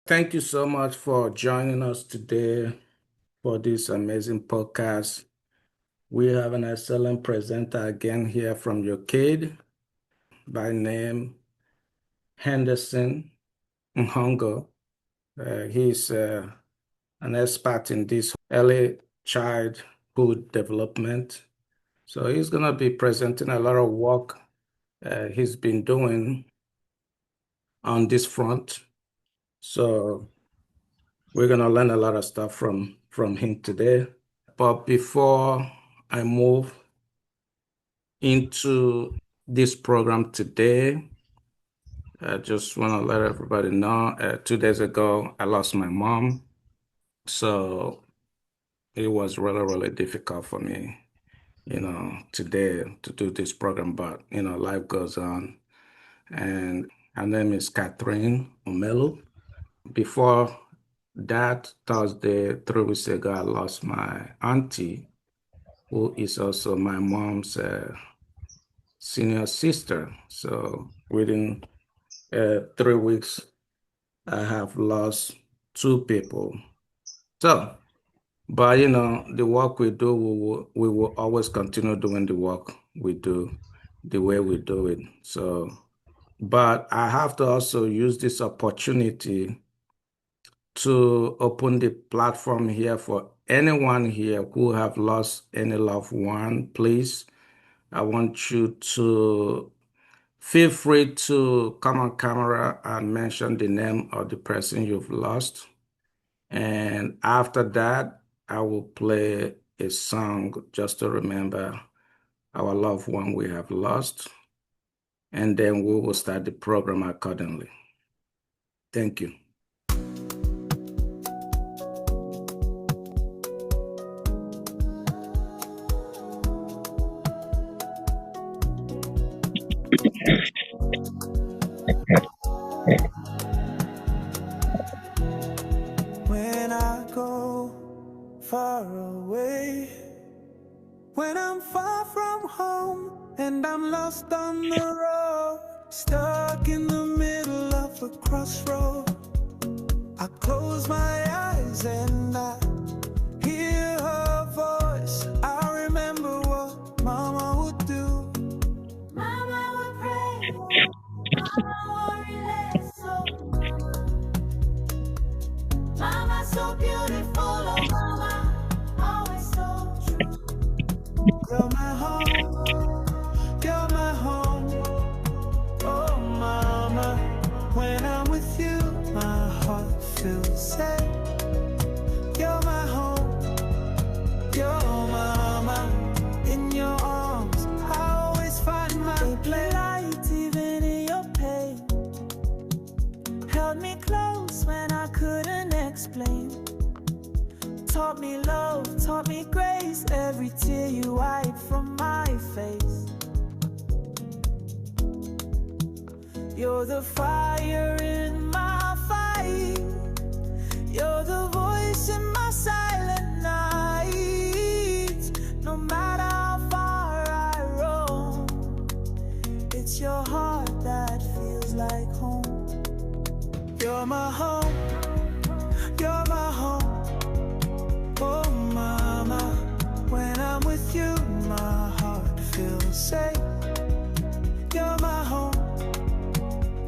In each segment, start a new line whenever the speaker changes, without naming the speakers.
Thank you so much for joining us today for this amazing podcast. We have an excellent presenter again here from YOCADE by name Henderson Mhango. He's an expert in this early childhood development. So he's going to be presenting a lot of work he's been doing on this front. So we're going to learn a lot of stuff from him today. But before I move into this program today, I just want to let everybody know 2 days ago, I lost my mom. So it was really, really difficult for me, today to do this program. But, life goes on. And her name is Catherine Omelu. Before that Thursday, 3 weeks ago, I lost my auntie, who is also my mom's senior sister. So within 3 weeks, I have lost two people. So, but the work we do, we will always continue doing the work we do the way we do it. So, but I have to also use this opportunity to open the platform here for anyone here who have lost any loved one. Please, I want you to feel free to come on camera and mention the name of the person you've lost. And after that, I will play a song just to remember our loved one we have lost. And then we will start the program accordingly. Thank you.
When I go far away, when I'm far from home and I'm lost on the road, stuck in the middle of a crossroad, I close my eyes and I hear her voice. I remember what Mama would do. Mama would pray, Mama would relate, so Mama so beautiful, oh Mama, always so true. You're my home, you're my home, oh Mama. When I'm with you, my heart feels safe. You're my home, you're Mama. In your arms, I always find my place. Light even in your pain, held me close when I couldn't explain. Taught me love, taught me grace, every tear you wipe from my face. You're the fire in my fight, you're the voice in my silent nights. No matter how far I roam, it's your heart that feels like home. You're my home, you're my home, oh Mama. When I'm with you, my heart feels safe. You're my home,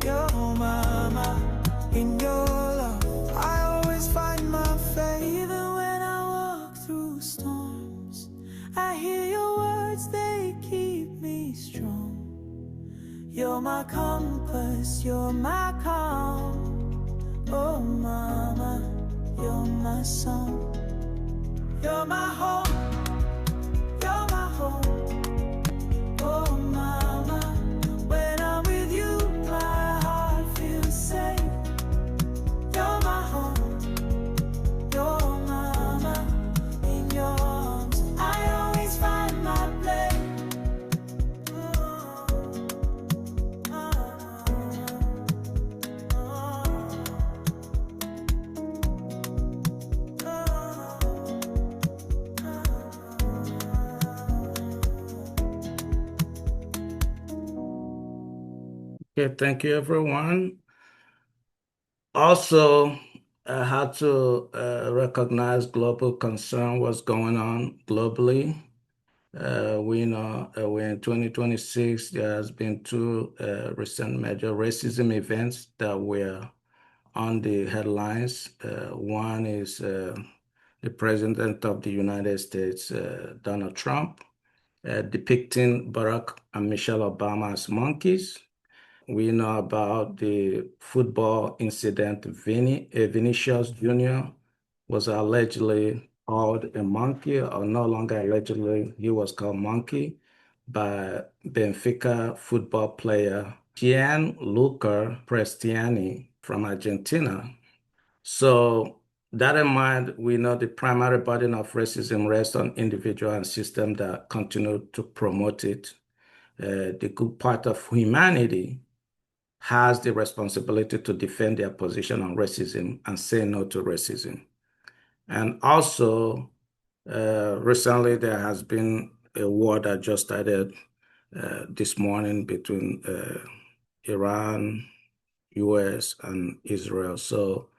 you're Mama. In your love, I always find my faith. Even when I walk through storms, I hear your words, they keep me strong. You're my compass, you're my calm, oh Mama, you're my song. You're my home, you're my home, oh Mama. When I'm with you, my heart feels safe. You're my home, you're Mama. In your arms, I always find my place.
Okay, thank you, everyone. Also, how to recognize global concern, what's going on globally. We know we're in 2026. There has been two recent major racism events that were on the headlines. One is the President of the United States, Donald Trump, depicting Barack and Michelle Obama as monkeys. We know about the football incident. Vinicius Jr. was allegedly called a monkey, or no longer allegedly, he was called monkey by Benfica football player Gianluca Prestiani from Argentina. So that in mind, we know the primary burden of racism rests on individual and system that continue to promote it. The good part of humanity has the responsibility to defend their position on racism and say no to racism. And also, recently there has been a war that just started this morning between Iran, US, and Israel. So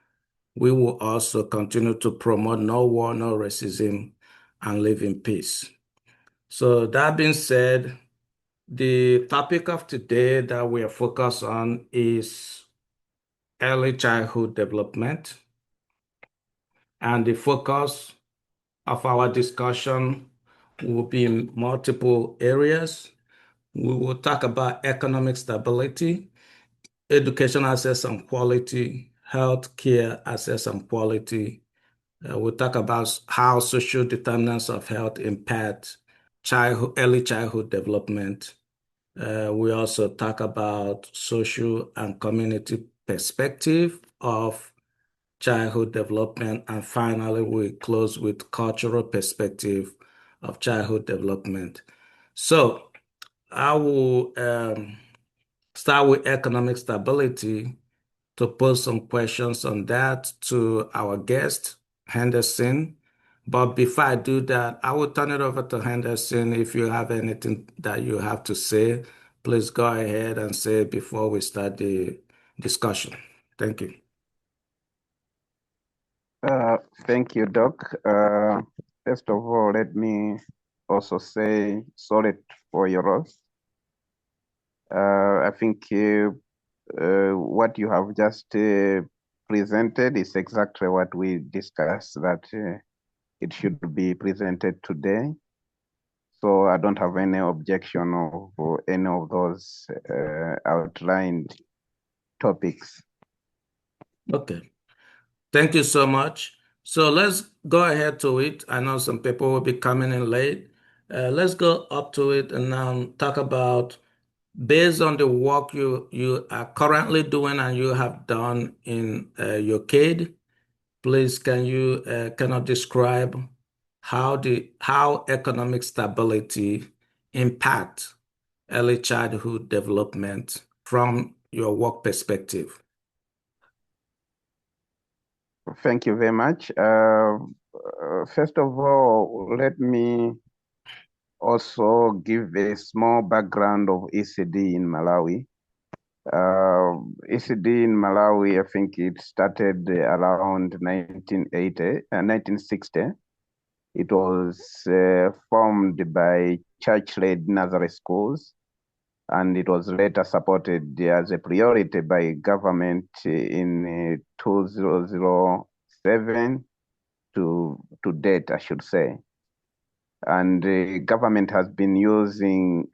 we will also continue to promote no war, no racism, and live in peace. So that being said, the topic of today that we are focused on is early childhood development. And the focus of our discussion will be in multiple areas. We will talk about economic stability, education access and quality, health care access and quality. We'll talk about how social determinants of health impact early childhood development. We also talk about social and community perspective of childhood development. And finally, we close with cultural perspective of childhood development. So I will start with economic stability to pose some questions on that to our guest, Henderson. But before I do that, I will turn it over to Henderson. If you have anything that you have to say, please go ahead and say it before we start the discussion. Thank you.
Thank you, Doc. First of all, let me also say sorry for your loss. I think what you have just presented is exactly what we discussed, that it should be presented today. So I don't have any objection of any of those outlined topics.
Okay. Thank you so much. So let's go ahead to it. I know some people will be coming in late. Let's go up to it and now talk about, based on the work you are currently doing and you have done in YOCADE, please can you kind describe how economic stability impact early childhood development from your work perspective?
Thank you very much. First of all, let me also give a small background of ECD in Malawi. ECD in Malawi, I think it started around 1960. It was formed by church-led Nazareth schools, and it was later supported as a priority by government in 2007 to date, I should say. And the government has been using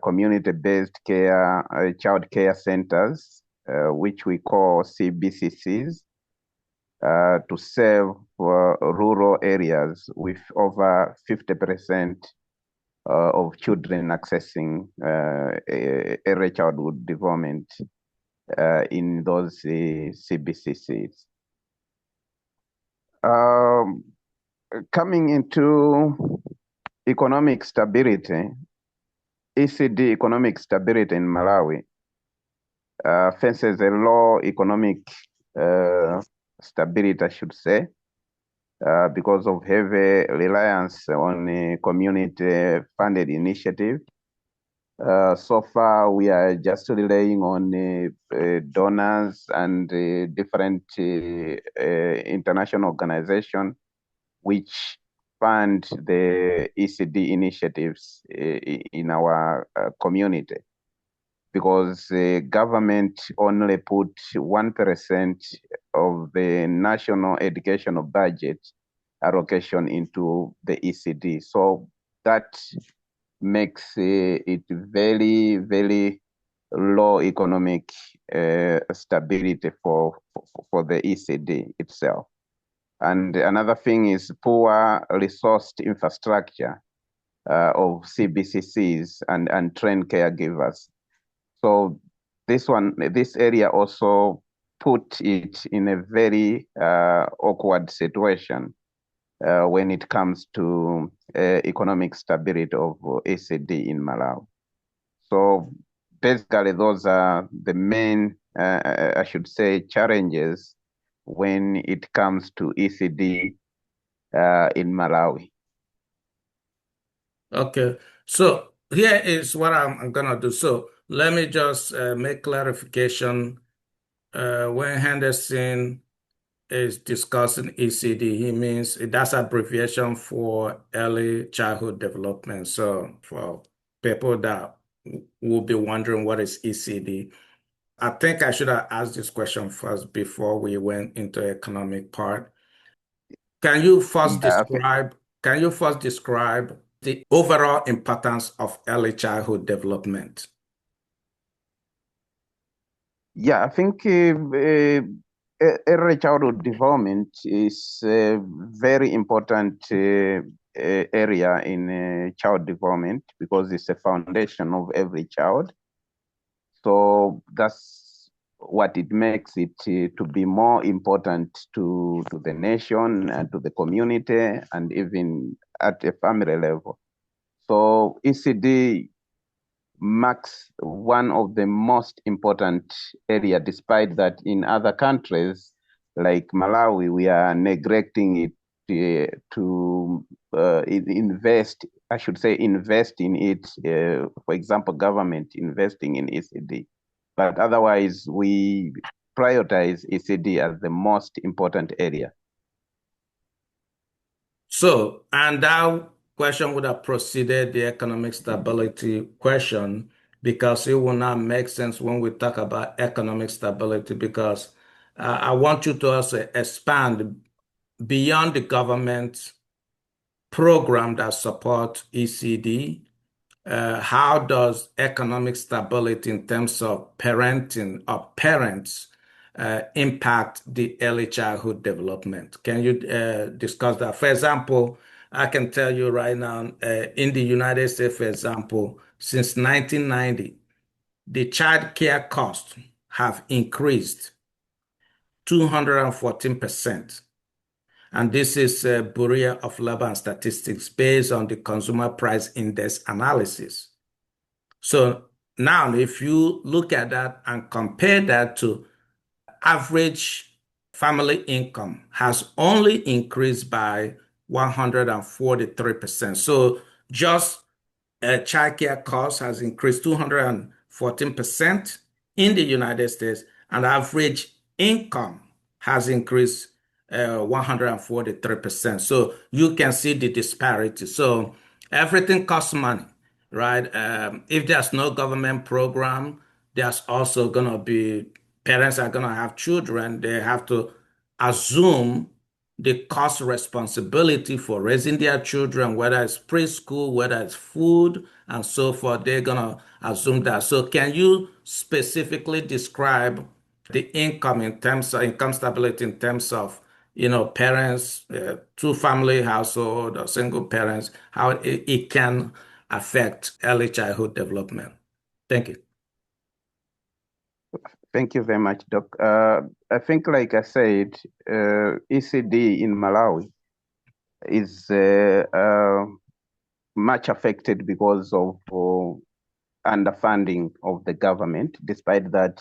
community-based care, child care centers, which we call CBCCs, to serve rural areas with over 50% of children accessing early childhood development in those CBCCs. Coming into economic stability, ECD economic stability in Malawi faces a low economic stability, I should say, because of heavy reliance on a community-funded initiative, So far, we are just relying on donors and different international organizations which fund the ECD initiatives in our community, because the government only put 1% of the national educational budget allocation into the ECD. So that makes it very, very low economic stability for the ECD itself. And another thing is poor resourced infrastructure of CBCCs and trained caregivers. So this area also put it in a very awkward situation when it comes to economic stability of ECD in Malawi. So basically, those are the main, I should say, challenges when it comes to ECD in Malawi.
Okay, so here is what I'm gonna do. So let me just make clarification. When Henderson is discussing ECD, he means that's abbreviation for early childhood development. So for people that will be wondering what is ECD, I think I should have asked this question first before we went into economic part. Can you first
Yeah,
describe, can you first describe the overall importance of early childhood development?
I think early childhood development is a very important area in child development, because it's a foundation of every child. So that's what it makes it to be more important to the nation and to the community and even at a family level. So ECD marks one of the most important area, despite that in other countries like Malawi, we are neglecting it to invest, I should say, invest in it. For example, government investing in ECD. But otherwise, we prioritize ECD as the most important area.
So, and that question would have preceded the economic stability question, because it will not make sense when we talk about economic stability, because I want you to also expand beyond the government program that support ECD. How does economic stability in terms of parenting or parents impact the early childhood development? Can you discuss that? For example, I can tell you right now, in the United States, for example, since 1990, the child care costs have increased 214%. And this is Bureau of Labor and Statistics based on the Consumer Price Index analysis. So now, if you look at that and compare that to average family income has only increased by 143%. So just childcare cost has increased 214% in the United States, and average income has increased 143%. So you can see the disparity. So everything costs money, right? If there's no government program, there's also going to be parents are going to have children. They have to assume the cost responsibility for raising their children, whether it's preschool, whether it's food, and so forth. They're gonna assume that. So, can you specifically describe the income in terms of income stability in terms of parents, two-family household or single parents, how it can affect early childhood development? Thank you.
Thank you very much, Doc. I think, like I said, ECD in Malawi is much affected because of underfunding of the government. Despite that,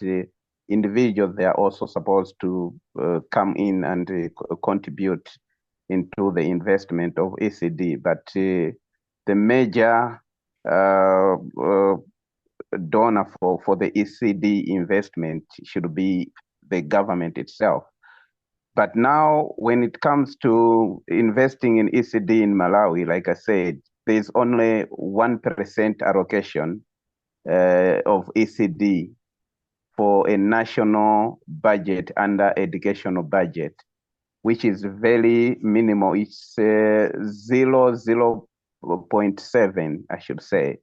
individuals, they are also supposed to come in and contribute into the investment of ECD. But the major donor for the ECD investment should be the government itself. But now, when it comes to investing in ECD in Malawi, like I said, there's only 1% allocation of ECD for a national budget under educational budget, which is very minimal. It's 0.7, I should say.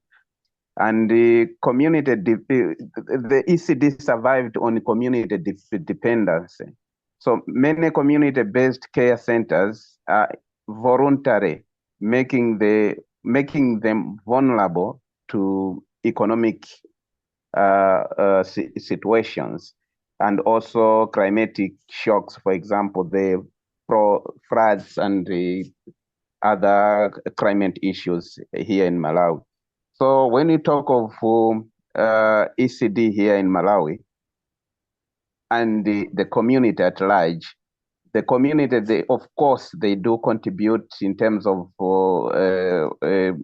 And the ECD survived on community dependency. So many community-based care centers are voluntary, making them vulnerable to economic situations and also climatic shocks. For example, the floods and the other climate issues here in Malawi. So when you talk of ECD here in Malawi and the community at large, the community, of course, they do contribute in terms of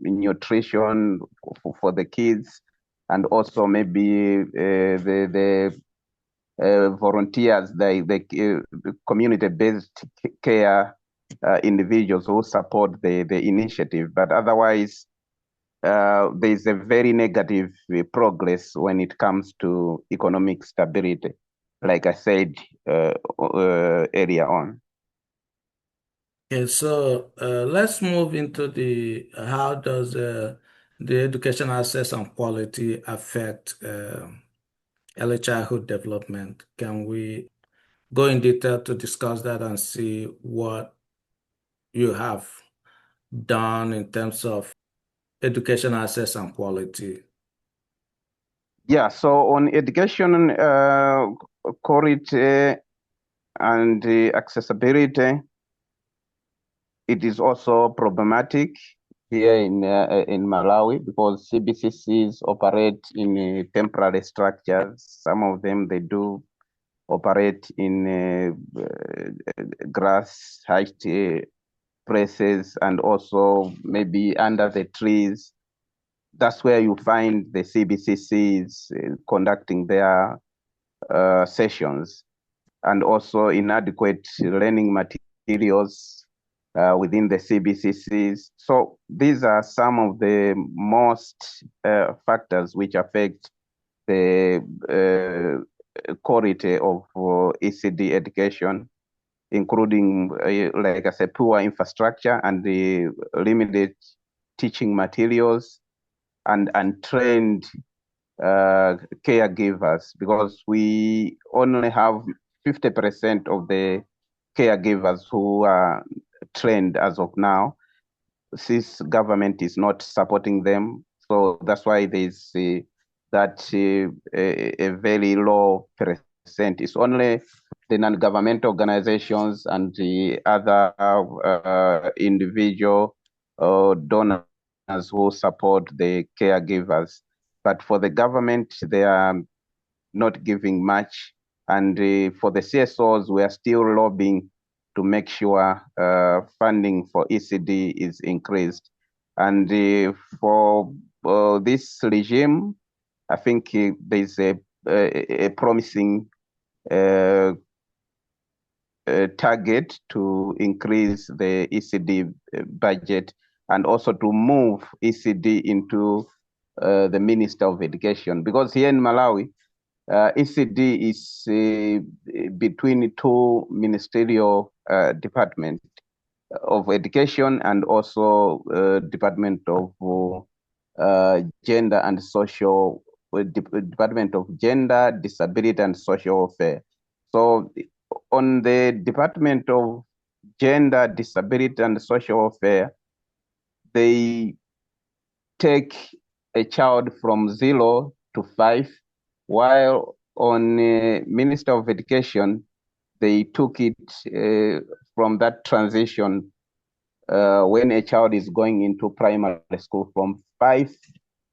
nutrition for the kids, and also maybe the volunteers, the community-based care individuals who support the initiative. But otherwise, there is a very negative progress when it comes to economic stability, like I said earlier on.
Okay, so let's move into the how does the education access and quality affect early childhood development? Can we go in detail to discuss that and see what you have done in terms of education access and quality?
Yeah, so on education quality and accessibility, it is also problematic here in Malawi because CBCCs operate in temporary structures. Some of them, they do operate in grass height places and also maybe under the trees. That's where you find the CBCCs conducting their sessions, and also inadequate learning materials within the CBCCs. So these are some of the most factors which affect the quality of ECD education, including, like I said, poor infrastructure and the limited teaching materials and untrained caregivers, because we only have 50% of the caregivers who are trained as of now, since government is not supporting them. So that's why there's that a very low percent. It's only the non-governmental organizations and the other individual donors who support the caregivers. But for the government, they are not giving much. And for the CSOs, we are still lobbying to make sure funding for ECD is increased. And for this regime, I think there's a promising target to increase the ECD budget and also to move ECD into the Minister of Education. Because here in Malawi, ECD is between two ministerial departments of education and also Department of Gender and Social, Department of Gender, Disability and Social Welfare. So on the Department of Gender, Disability and Social Welfare, they take a child from 0 to 5, while on Minister of Education, they took it from that transition when a child is going into primary school from 5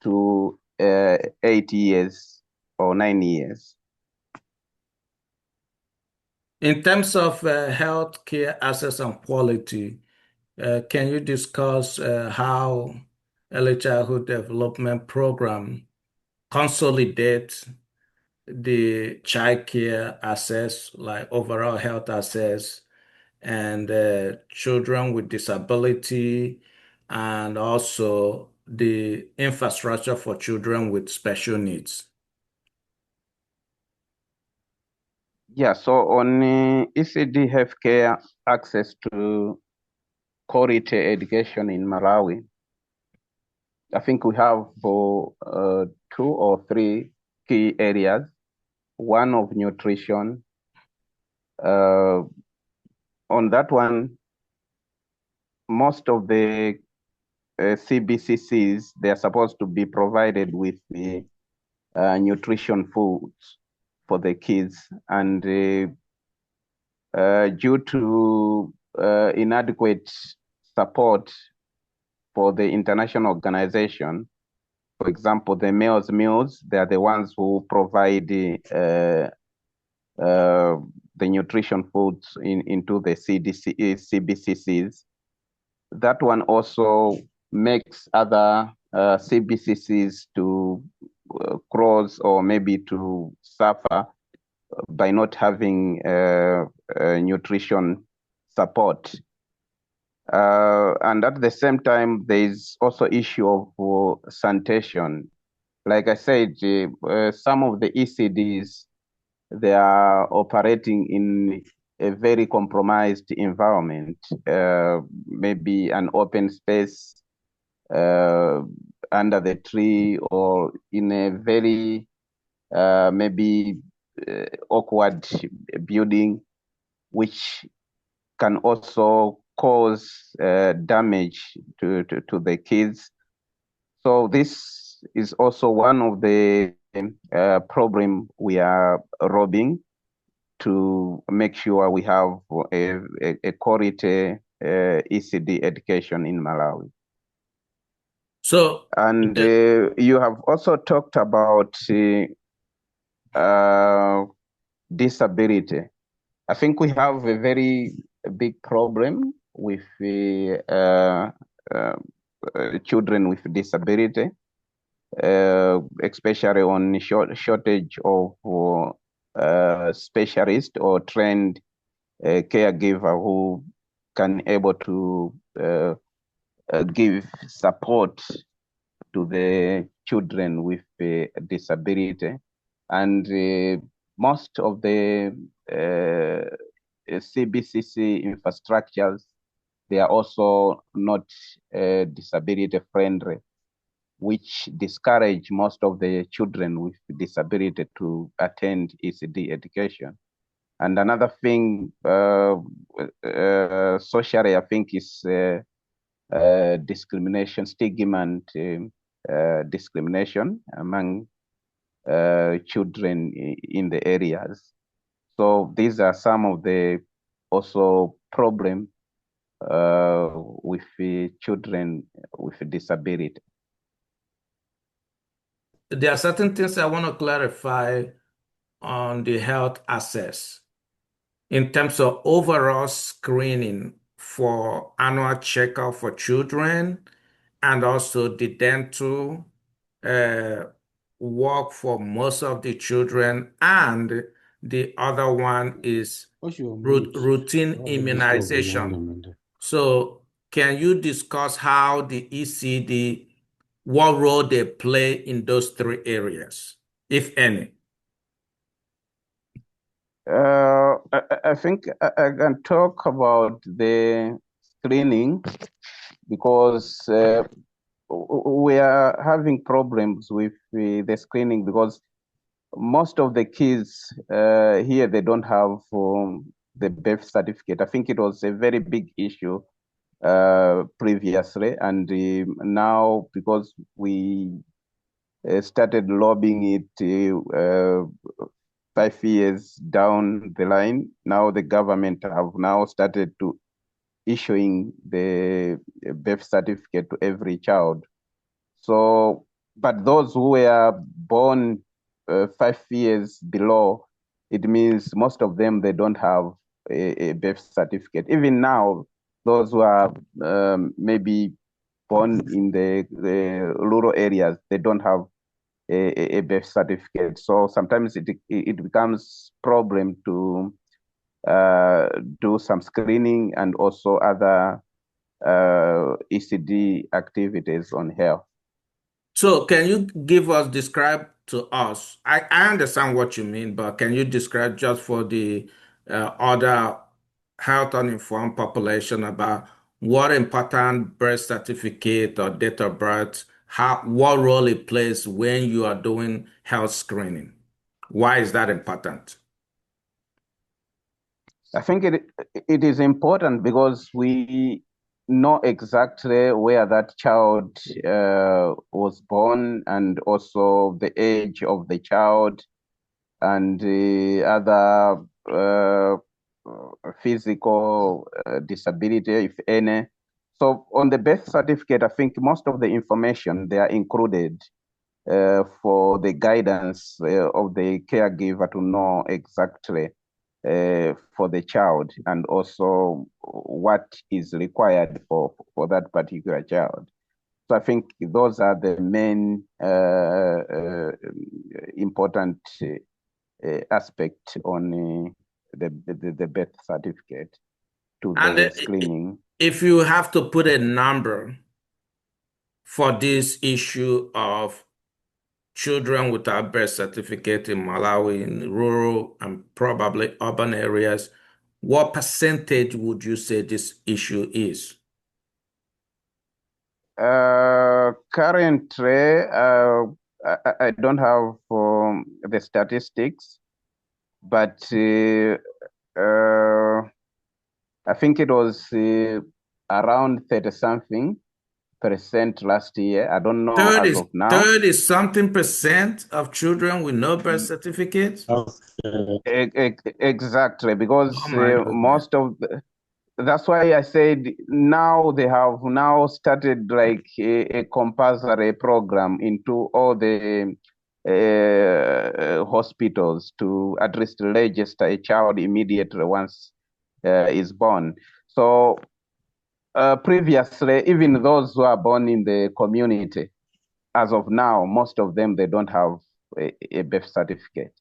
to 8 years or 9 years.
In terms of health care access and quality, can you discuss how early childhood development program consolidate the child care access, like overall health access, and children with disability, and also the infrastructure for children with special needs.
Yeah, so on ECD healthcare access to quality education in Malawi, I think we have two or three key areas. One of nutrition. On that one, most of the CBCCs, they are supposed to be provided with the nutrition foods for the kids. And due to inadequate support for the international organization, for example, the Meals Meals, they are the ones who provide the nutrition foods into the CBCCs. That one also makes other CBCCs to cross or maybe to suffer by not having nutrition support. And at the same time, there is also issue of sanitation. Like I said, some of the ECDs, they are operating in a very compromised environment, maybe an open space under the tree or in a very maybe awkward building, which can also cause damage to the kids. So this is also one of the problem we are robbing to make sure we have a quality ECD education in Malawi.
So,
and you have also talked about disability. I think we have a very big problem with children with disability, especially on shortage of specialists or trained caregiver who can able to give support to the children with disability. And most of the CBCC infrastructures, they are also not disability friendly, which discourage most of the children with disability to attend ECD education. And another thing, socially, I think is discrimination, stigma and discrimination among children in the areas. So these are some of the also problem with the children with disability.
there are certain things I want to clarify on the health access in terms of overall screening for annual checkup for children, and also the dental work for most of the children, and the other one is routine immunization. So can you discuss how the ECD, what role they play in those three areas, if any?
I think I can talk about the screening because we are having problems with the screening because most of the kids here, they don't have the birth certificate. I think it was a very big issue previously, and now because we started lobbying it 5 years down the line, now the government have now started to issuing the birth certificate to every child. So, but those who were born 5 years below, it means most of them, they don't have a birth certificate. Even now, those who are maybe born in the rural areas, they don't have a birth certificate. So sometimes it becomes problem to do some screening and also other ECD activities on health.
So can you describe to us, I understand what you mean, but can you describe just for the other health uninformed population about what important birth certificate or date of birth, what role it plays when you are doing health screening? Why is that important?
I think it is important because we know exactly where that child was born and also the age of the child and the other physical disability, if any. So on the birth certificate, I think most of the information they are included for the guidance of the caregiver to know exactly for the child and also what is required for that particular child. So I think those are the main important aspect on the birth certificate to
And
the screening.
if you have to put a number for this issue of children without birth certificate in Malawi, in rural and probably urban areas, what percentage would you say this issue is?
Currently, I don't have the statistics, but I think it was around 30 something percent last year. I don't know as
30,
of now.
30 something percent of children with no birth certificate?
Exactly,
Oh
because
my goodness.
most of that's why I said now they have now started like a compulsory program into all the hospitals to at least register a child immediately once is born. So previously, even those who are born in the community, as of now, most of them they don't have a birth certificate.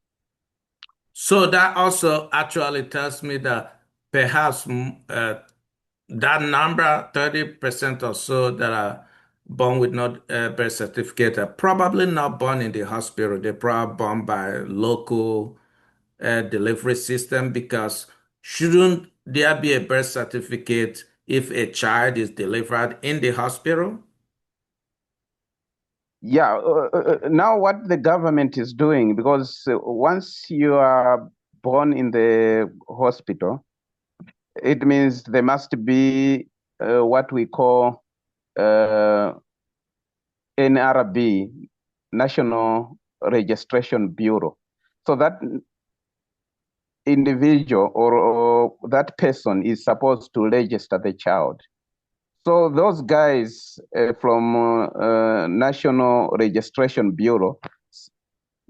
So that also actually tells me that perhaps that number, 30% or so that are born with no birth certificate, are probably not born in the hospital. They're probably born by local delivery system because shouldn't there be a birth certificate if a child is delivered in the hospital?
Yeah, now what the government is doing, because once you are born in the hospital, it means there must be what we call uh, NRB, National Registration Bureau. So that individual or that person is supposed to register the child. So those guys from National Registration Bureau,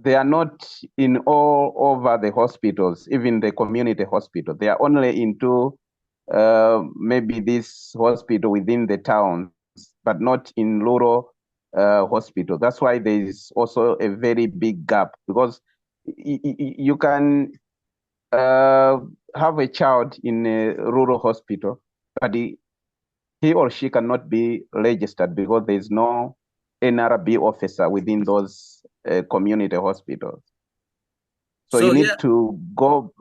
they are not in all over the hospitals, even the community hospital. They are only into maybe this hospital within the towns, but not in rural hospital. That's why there is also a very big gap because you can uh, have a child in a rural hospital, but he or she cannot be registered because there is no NRB officer within those community hospitals. So you
So yeah,
need to go,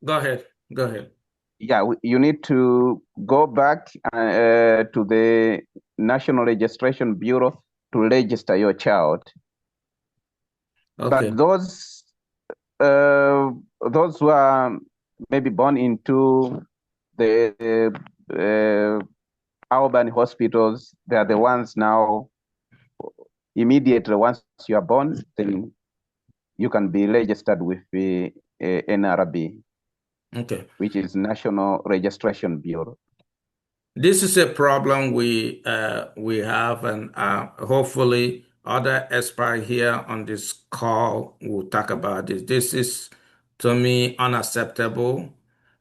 go ahead. Go ahead.
yeah, you need to go back to the National Registration Bureau to register your child. But
Okay.
uh, those who are maybe born into the urban hospitals, they are the ones now immediately once you are born, then you can be registered with the NRB,
Okay.
which is National Registration Bureau.
This is a problem we have, and hopefully other experts here on this call will talk about this. This is, to me, unacceptable.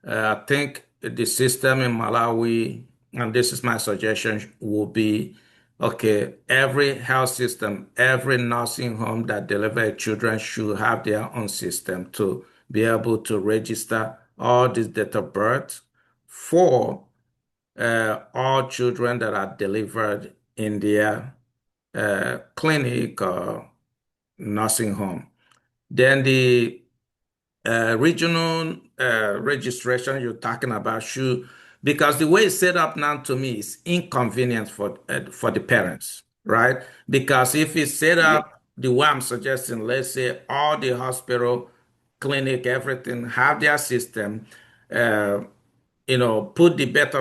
I think the system in Malawi, and this is my suggestion, will be okay, every health system, every nursing home that deliver children should have their own system to be able to register all this date of birth for all children that are delivered in their clinic or nursing home. Then the regional registration you're talking about should, because the way it's set up now to me is inconvenient for the parents, right? Because if it's set
Ye-
up the way I'm suggesting, let's say all the hospital, clinic, everything have their system, uh, put the date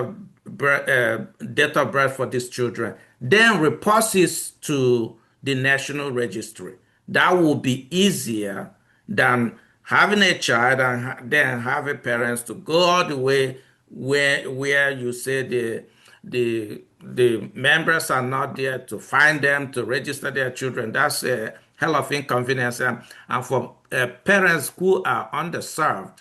of birth for these children, then report it to the National Registry. That will be easier than having a child and then having parents to go all the way where you say the members are not there to find them to register their children. That's a hell of inconvenience, and for parents who are underserved,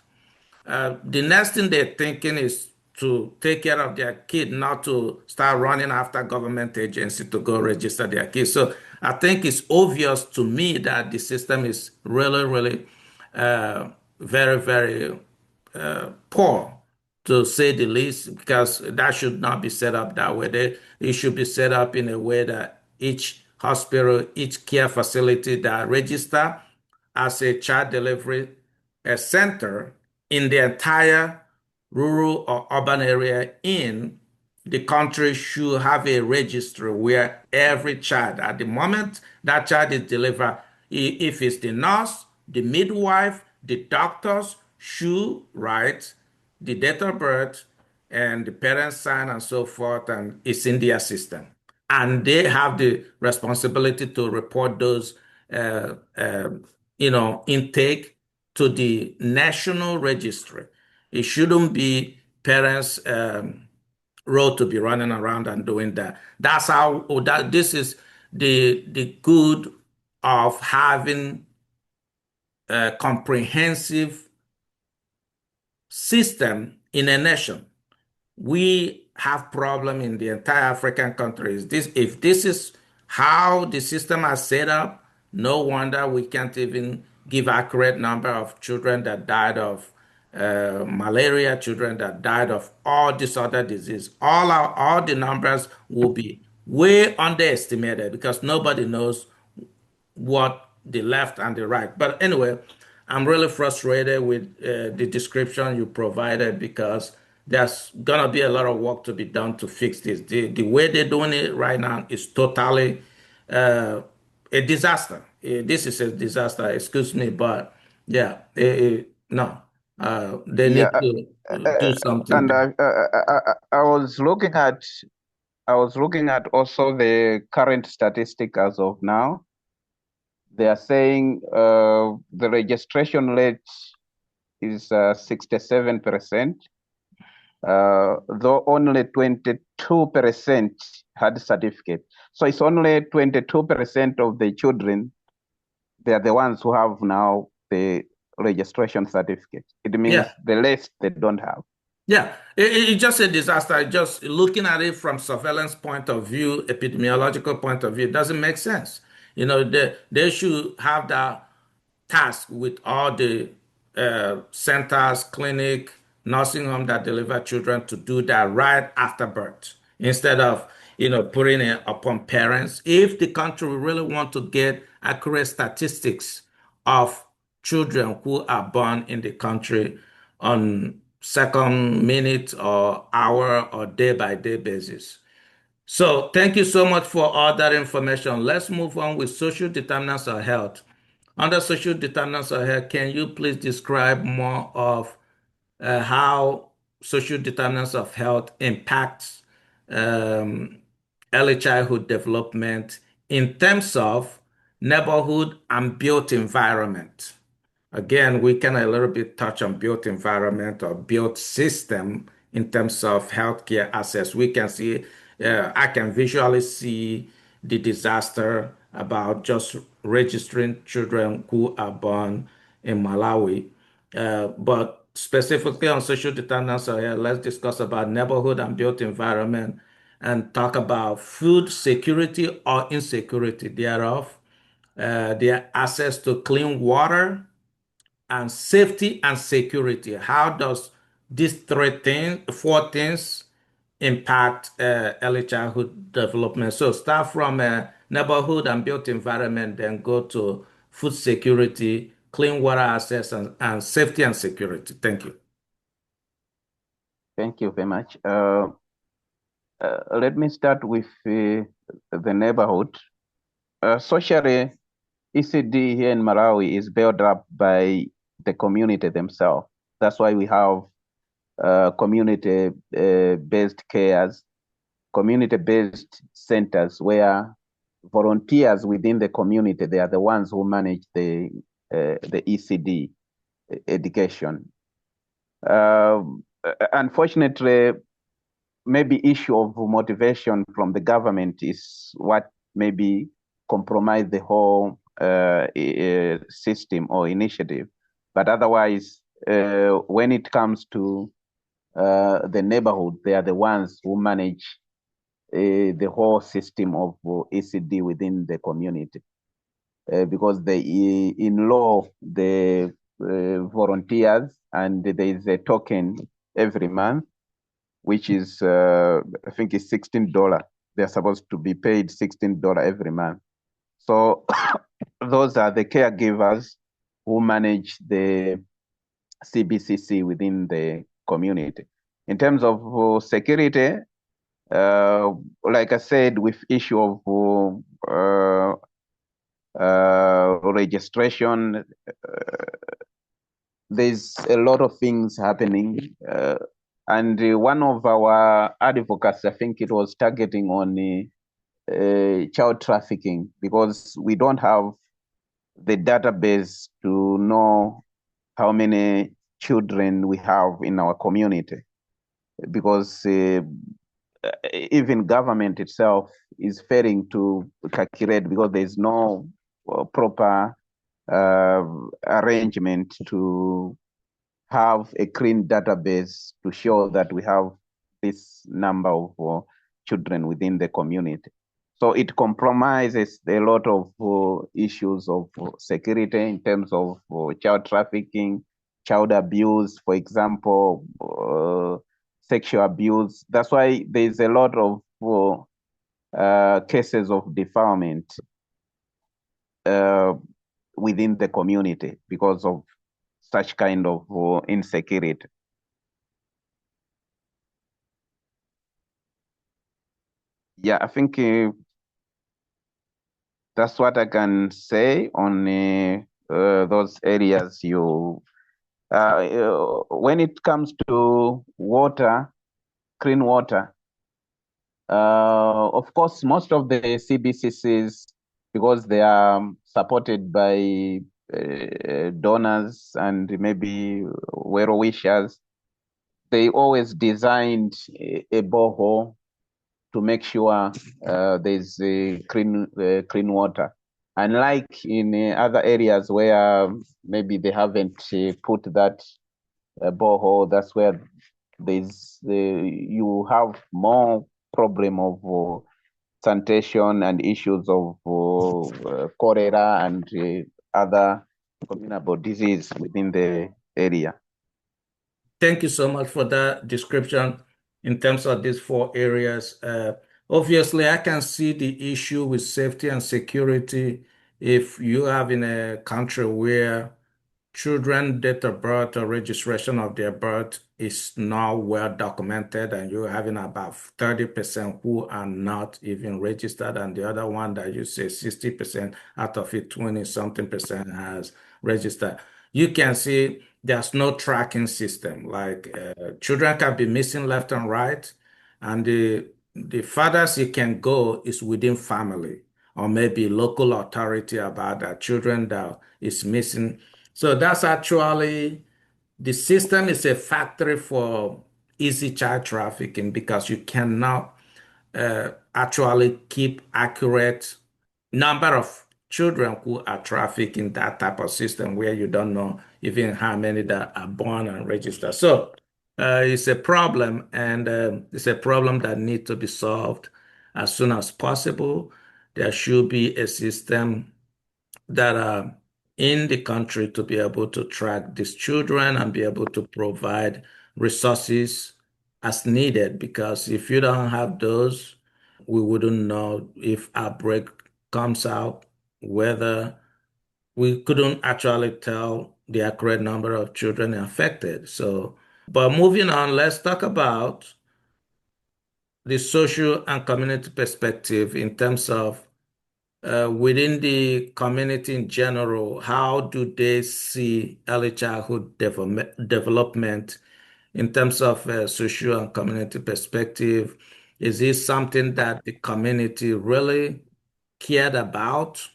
the next thing they're thinking is to take care of their kid, not to start running after government agency to go register their kids. So I think it's obvious to me that the system is really, really very, very poor, to say the least, because that should not be set up that way. It should be set up in a way that each hospital, each care facility that register as a child delivery center in the entire rural or urban area in the country should have a registry where every child, at the moment that child is delivered, if it's the nurse, the midwife, the doctors should write the date of birth and the parents sign and so forth, and it's in their system. And they have the responsibility to report those, uh, uh, intake to the national registry. It shouldn't be parents' role to be running around and doing that. That's how that this is the good of having a comprehensive system in a nation. We have problem in the entire African countries. This, if this is how the system is set up, no wonder we can't even give accurate number of children that died of malaria, children that died of all this other disease. All the numbers will be way underestimated because nobody knows what the left and the right. But anyway, I'm really frustrated with the description you provided because there's gonna be a lot of work to be done to fix this. The way they're doing it right now is totally uh, a disaster. This is a disaster. Excuse me, but yeah, no, they
Yeah,
need to do something
and
better.
I was looking at also the current statistic as of now. They are saying the registration rate is 67%, though only 22% had certificate. So it's only 22% of the children, they are the ones who have now the registration certificate. It means
Yeah.
the rest they don't have.
Yeah, it's just a disaster. Just looking at it from surveillance point of view, epidemiological point of view, it doesn't make sense. They should have that task with all the centers, clinic, nursing home that deliver children to do that right after birth instead of putting it upon parents. If the country really want to get accurate statistics of children who are born in the country on second, minute, or hour, or day by day basis. So, thank you so much for all that information. Let's move on with social determinants of health. Under social determinants of health, can you please describe more of how social determinants of health impacts um, early childhood development in terms of neighborhood and built environment? Again, we can a little bit touch on built environment or built system in terms of healthcare access. We can see, I can visually see the disaster about just registering children who are born in Malawi. But specifically on social determinants, let's discuss about neighborhood and built environment. and talk about food security or insecurity thereof, their access to clean water, and safety and security. How does these four things impact early childhood development? So start from neighborhood and built environment, then go to food security, clean water access, and safety and security. Thank you.
Thank you very much. Let me start with the neighborhood. Socially, ECD here in Malawi is built up by the community themselves. That's why we have community-based cares, community-based centers where volunteers within the community, they are the ones who manage the ECD education. Unfortunately, maybe issue of motivation from the government is what maybe compromise the whole system or initiative. But otherwise, when it comes to the neighborhood, they are the ones who manage the whole system of ECD within the community. Because in law, the volunteers, and there is a token every month, which is, I think it's $16. They're supposed to be paid $16 every month. So those are the caregivers who manage the CBCC within the community. In terms of security, like I said, with issue of registration, there's a lot of things happening. And one of our advocates, I think it was targeting on child trafficking, because we don't have the database to know how many children we have in our community, because even government itself is failing to calculate, because there's no proper arrangement to have a clean database to show that we have this number of children within the community. So it compromises a lot of issues of security in terms of child trafficking, child abuse, for example, sexual abuse. That's why there's a lot of cases of defilement within the community because of such kind of insecurity. Yeah, I think that's what I can say on those areas. When it comes to water, clean water, of course, most of the CBCCs, because they are supported by donors and maybe well wishers, they always designed a borehole to make sure there's clean water. Unlike in other areas where maybe they haven't put that borehole, that's where you have more problem of sanitation and issues of cholera and other communicable disease within the area.
Thank you so much for that description in terms of these four areas. Obviously, I can see the issue with safety and security if you have in a country where children date of birth or registration of their birth is not well documented, and you're having about 30% who are not even registered, and the other one that you say 60% out of it, 20 something percent has registered. You can see there's no tracking system. Like children can be missing left and right, and the farthest you can go is within family or maybe local authority about that children that is missing. So that's actually the system is a factory for easy child trafficking because you cannot actually keep accurate number of children who are trafficked in that type of system where you don't know even how many that are born and registered. So It's a problem, and it's a problem that needs to be solved as soon as possible. There should be a system that are in the country to be able to track these children and be able to provide resources as needed. Because if you don't have those, we wouldn't know if outbreak comes out, whether we couldn't actually tell the accurate number of children affected. So, but moving on, let's talk about the social and community perspective in terms of within the community in general, how do they see early childhood development in terms of social and community perspective? Is this something that the community really cared about?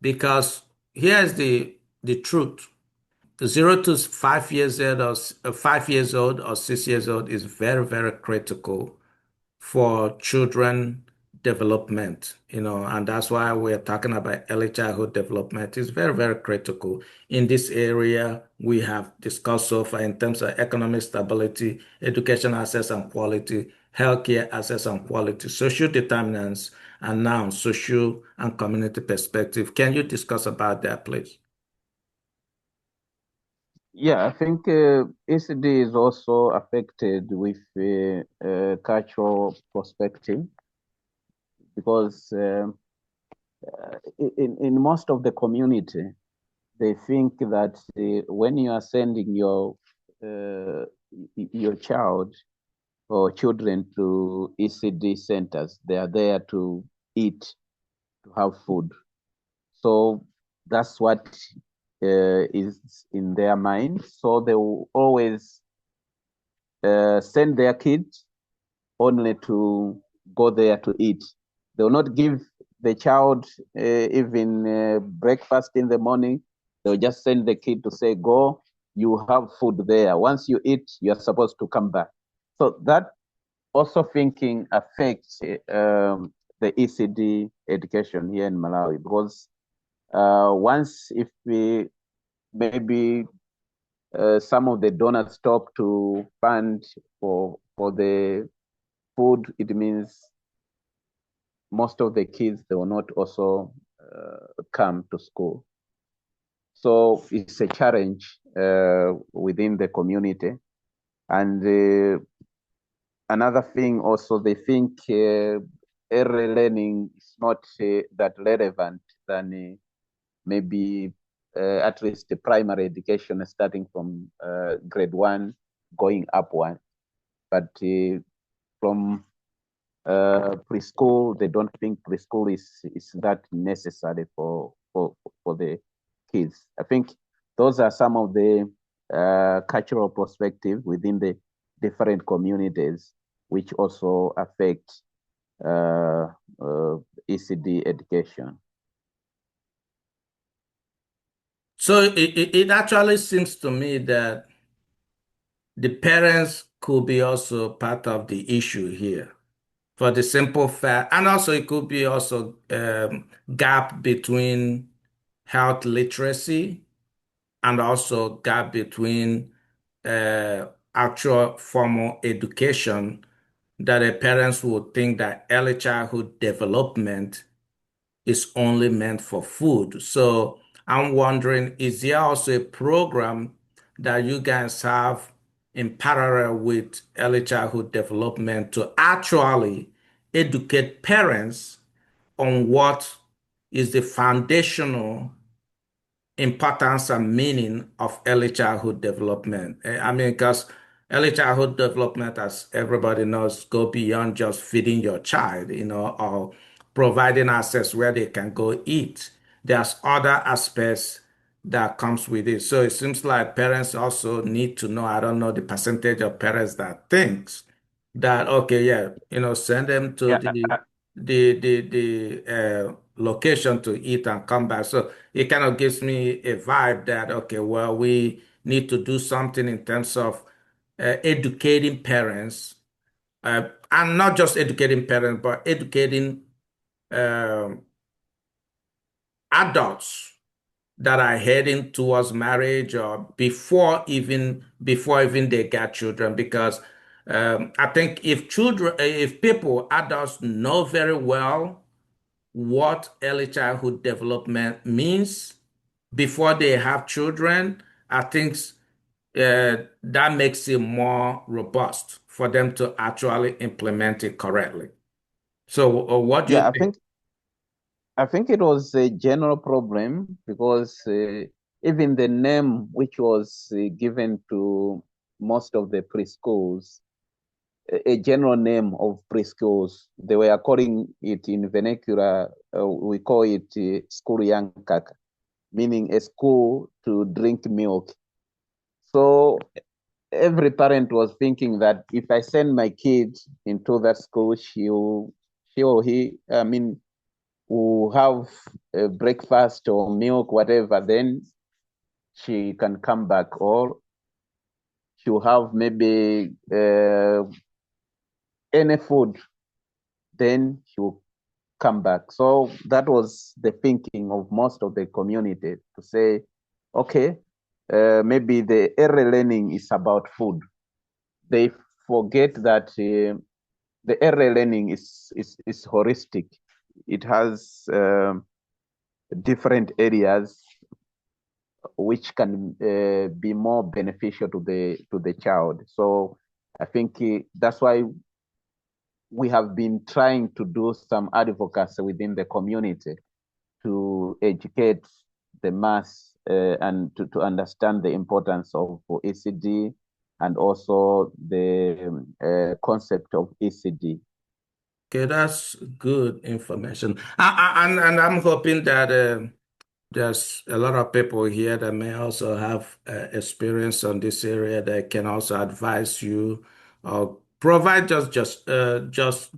Because here's the truth. 0 to 5 years old or 5 years old or 6 years old is very, very critical for children development, and that's why we're talking about early childhood development. It's very, very critical. In this area, we have discussed so far in terms of economic stability, education access and quality, healthcare access and quality, social determinants, and now social and community perspective. Can you discuss about that, please?
Yeah, I think ECD is also affected with cultural perspective because in most of the community, they think that when you are sending your child or children to ECD centers, they are there to eat, to have food. So that's what is in their mind. So they will always send their kids only to go there to eat. They will not give the child even breakfast in the morning. They'll just send the kid to say, go, you have food there. Once you eat, you're supposed to come back. So that also thinking affects the ECD education here in Malawi because once if we maybe some of the donors stop to fund for the food, it means most of the kids they will not also come to school. So it's a challenge within the community. And another thing also, they think early learning is not that relevant than maybe at least the primary education starting from grade 1 going upward. But from preschool, they don't think preschool is that necessary for the kids. I think those are some of the cultural perspective within the different communities, which also affect ECD education.
So it actually seems to me that the parents could be also part of the issue here for the simple fact, and also it could be also gap between health literacy and also gap between actual formal education that the parents would think that early childhood development is only meant for food. So I'm wondering, is there also a program that you guys have in parallel with early childhood development to actually educate parents on what is the foundational importance and meaning of early childhood development? I mean, because early childhood development, as everybody knows, go beyond just feeding your child, or providing access where they can go eat. There's other aspects that comes with it. So it seems like parents also need to know, I don't know the percentage of parents that thinks that, okay, yeah, send them to
Yeah,
the location to eat and come back. So it kind of gives me a vibe that, okay, well, we need to do something in terms of educating parents, and not just educating parents, but educating um adults that are heading towards marriage or before even they get children, because I think if people, adults know very well what early childhood development means before they have children, I think that makes it more robust for them to actually implement it correctly. So, what do
Yeah,
you
I
think?
think I think it was a general problem because even the name which was given to most of the preschools, a general name of preschools, they were calling it in vernacular, we call it school yankaka, meaning a school to drink milk. So every parent was thinking that if I send my kid into that school, she or he, I mean, will have a breakfast or milk, whatever, then she can come back, or she'll have maybe any food, then she'll come back. So that was the thinking of most of the community to say, okay, maybe the early learning is about food. They forget that the early learning is holistic. It has different areas which can be more beneficial to the child. So I think that's why we have been trying to do some advocacy within the community to educate the mass and to understand the importance of ECD and also the concept of ECD.
Okay, that's good information. And I'm hoping that there's a lot of people here that may also have experience on this area that can also advise you or provide just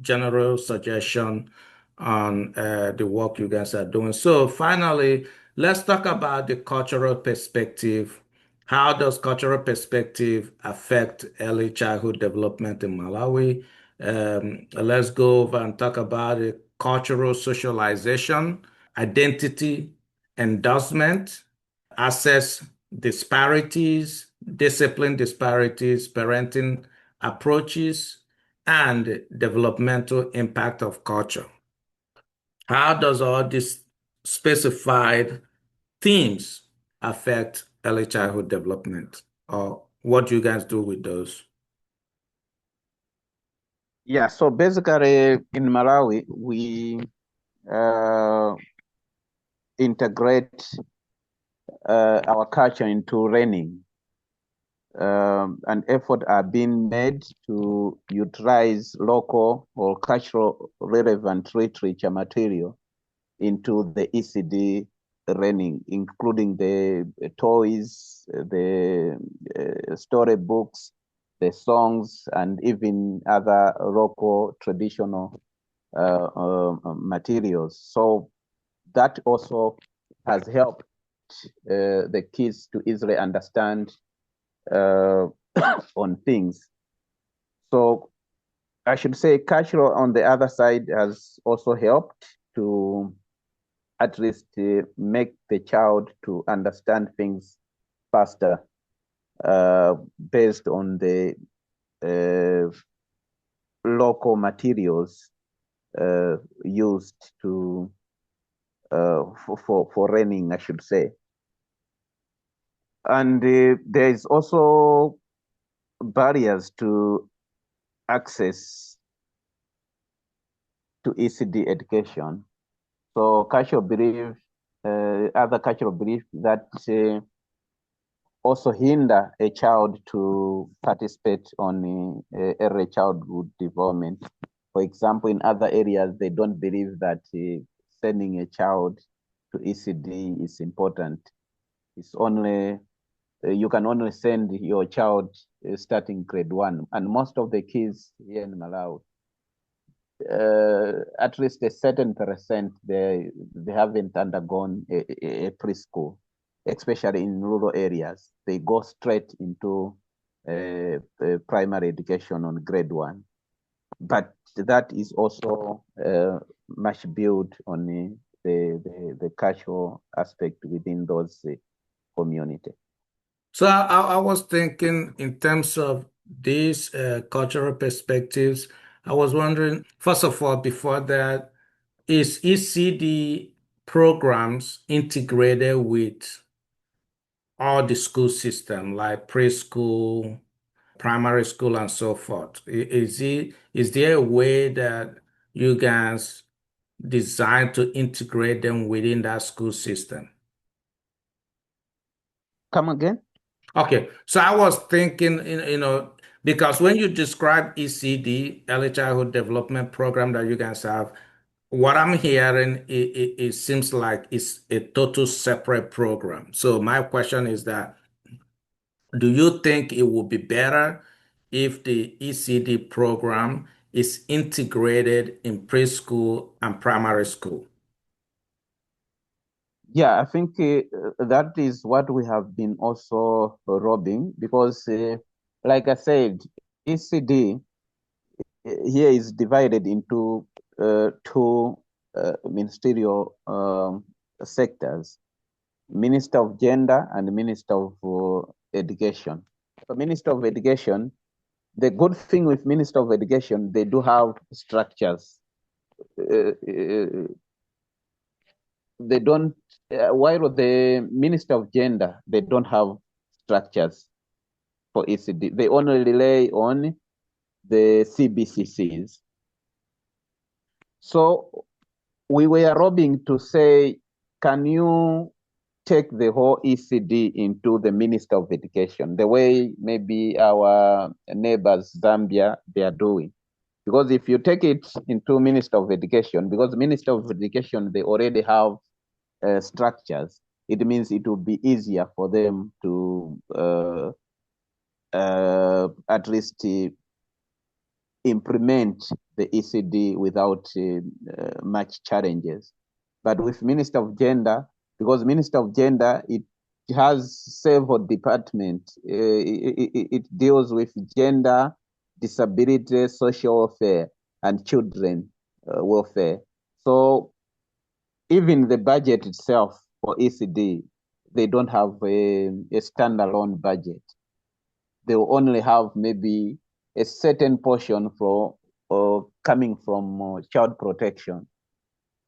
general suggestion on the work you guys are doing. So finally, let's talk about the cultural perspective. How does cultural perspective affect early childhood development in Malawi? Let's go over and talk about the cultural socialization, identity, endorsement, access disparities, discipline disparities, parenting approaches, and developmental impact of culture. How does all these specified themes affect early childhood development? Or what do you guys do with those?
Yeah, so basically in Malawi, we uh, integrate our culture into learning. And effort are being made to utilize local or cultural relevant literature material into the ECD learning, including the toys, the storybooks, the songs, and even other local traditional materials. So that also has helped the kids to easily understand on things. So I should say cultural on the other side has also helped to at least make the child to understand things faster based on the uh, local materials used to for learning, I should say. And there is also barriers to access to ECD education. So cultural belief, other cultural belief that also hinder a child to participate on early childhood development. For example, in other areas, they don't believe that sending a child to ECD is important. It's only you can only send your child starting grade 1, and most of the kids here in Malawi, at least a certain percent, they haven't undergone a preschool, especially in rural areas. They go straight into primary education on grade 1. But that is also much built on the cultural aspect within those community.
So I was thinking in terms of these cultural perspectives, I was wondering, first of all, before that, is ECD programs integrated with all the school system, like preschool, primary school, and so forth? Is there a way that you guys design to integrate them within that school system?
Come again?
Okay, so I was thinking, because when you describe ECD, Early Childhood Development Program that you guys have, what I'm hearing, it seems like it's a total separate program. So my question is that, do you think it would be better if the ECD program is integrated in preschool and primary school?
Yeah, I think that is what we have been also robbing because, like I said, ECD here is divided into two ministerial sectors: Minister of Gender and Minister of Education. So, Minister of Education, the good thing with Minister of Education, they do have structures. They don't, while the Minister of Gender, they don't have structures for ECD. They only rely on the CBCCs. So we were robbing to say, can you take the whole ECD into the Minister of Education, the way maybe our neighbors, Zambia, they are doing? Because if you take it into Minister of Education, because Minister of Education, they already have structures, it means it will be easier for them to at least implement the ECD without much challenges. But with Minister of Gender, because Minister of Gender, it has several departments. It deals with gender, disability, social welfare, and children welfare. So even the budget itself for ECD, they don't have a standalone budget. They will only have maybe a certain portion for coming from child protection.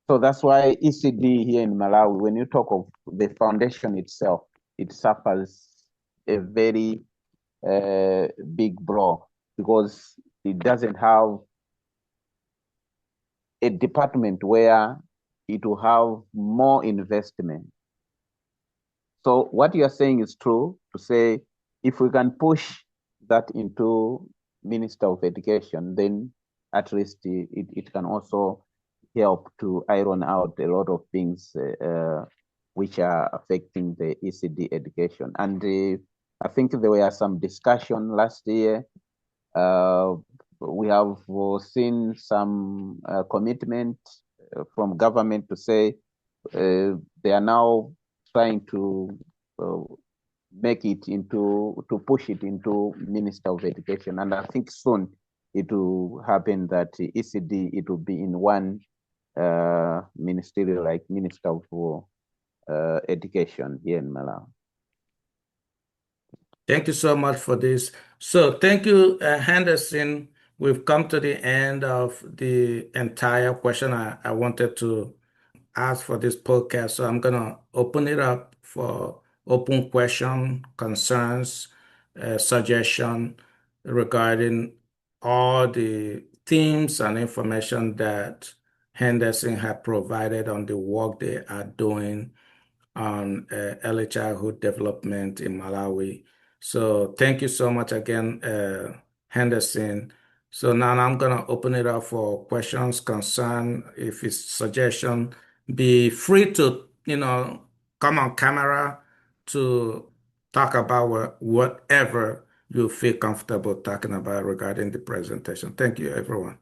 So that's why ECD here in Malawi, when you talk of the foundation itself, it suffers a very big blow because it doesn't have a department where it will have more investment. So what you are saying is true to say if we can push that into Minister of Education, then at least it can also help to iron out a lot of things which are affecting the ECD education. And I think there were some discussion last year. We have seen some commitment from government to say they are now trying to make it into, to push it into Minister of Education. And I think soon it will happen that ECD, it will be in one ministerial, like Minister of Education here in Malawi.
Thank you so much for this. So thank you, Henderson. We've come to the end of the entire question I wanted to ask for this podcast. So I'm gonna open it up for open question, concerns, suggestion regarding all the themes and information that Henderson had provided on the work they are doing on early childhood development in Malawi. So thank you so much again, Henderson. So now I'm gonna open it up for questions, concern, if it's suggestion. Be free to, come on camera to talk about whatever you feel comfortable talking about regarding the presentation. Thank you, everyone.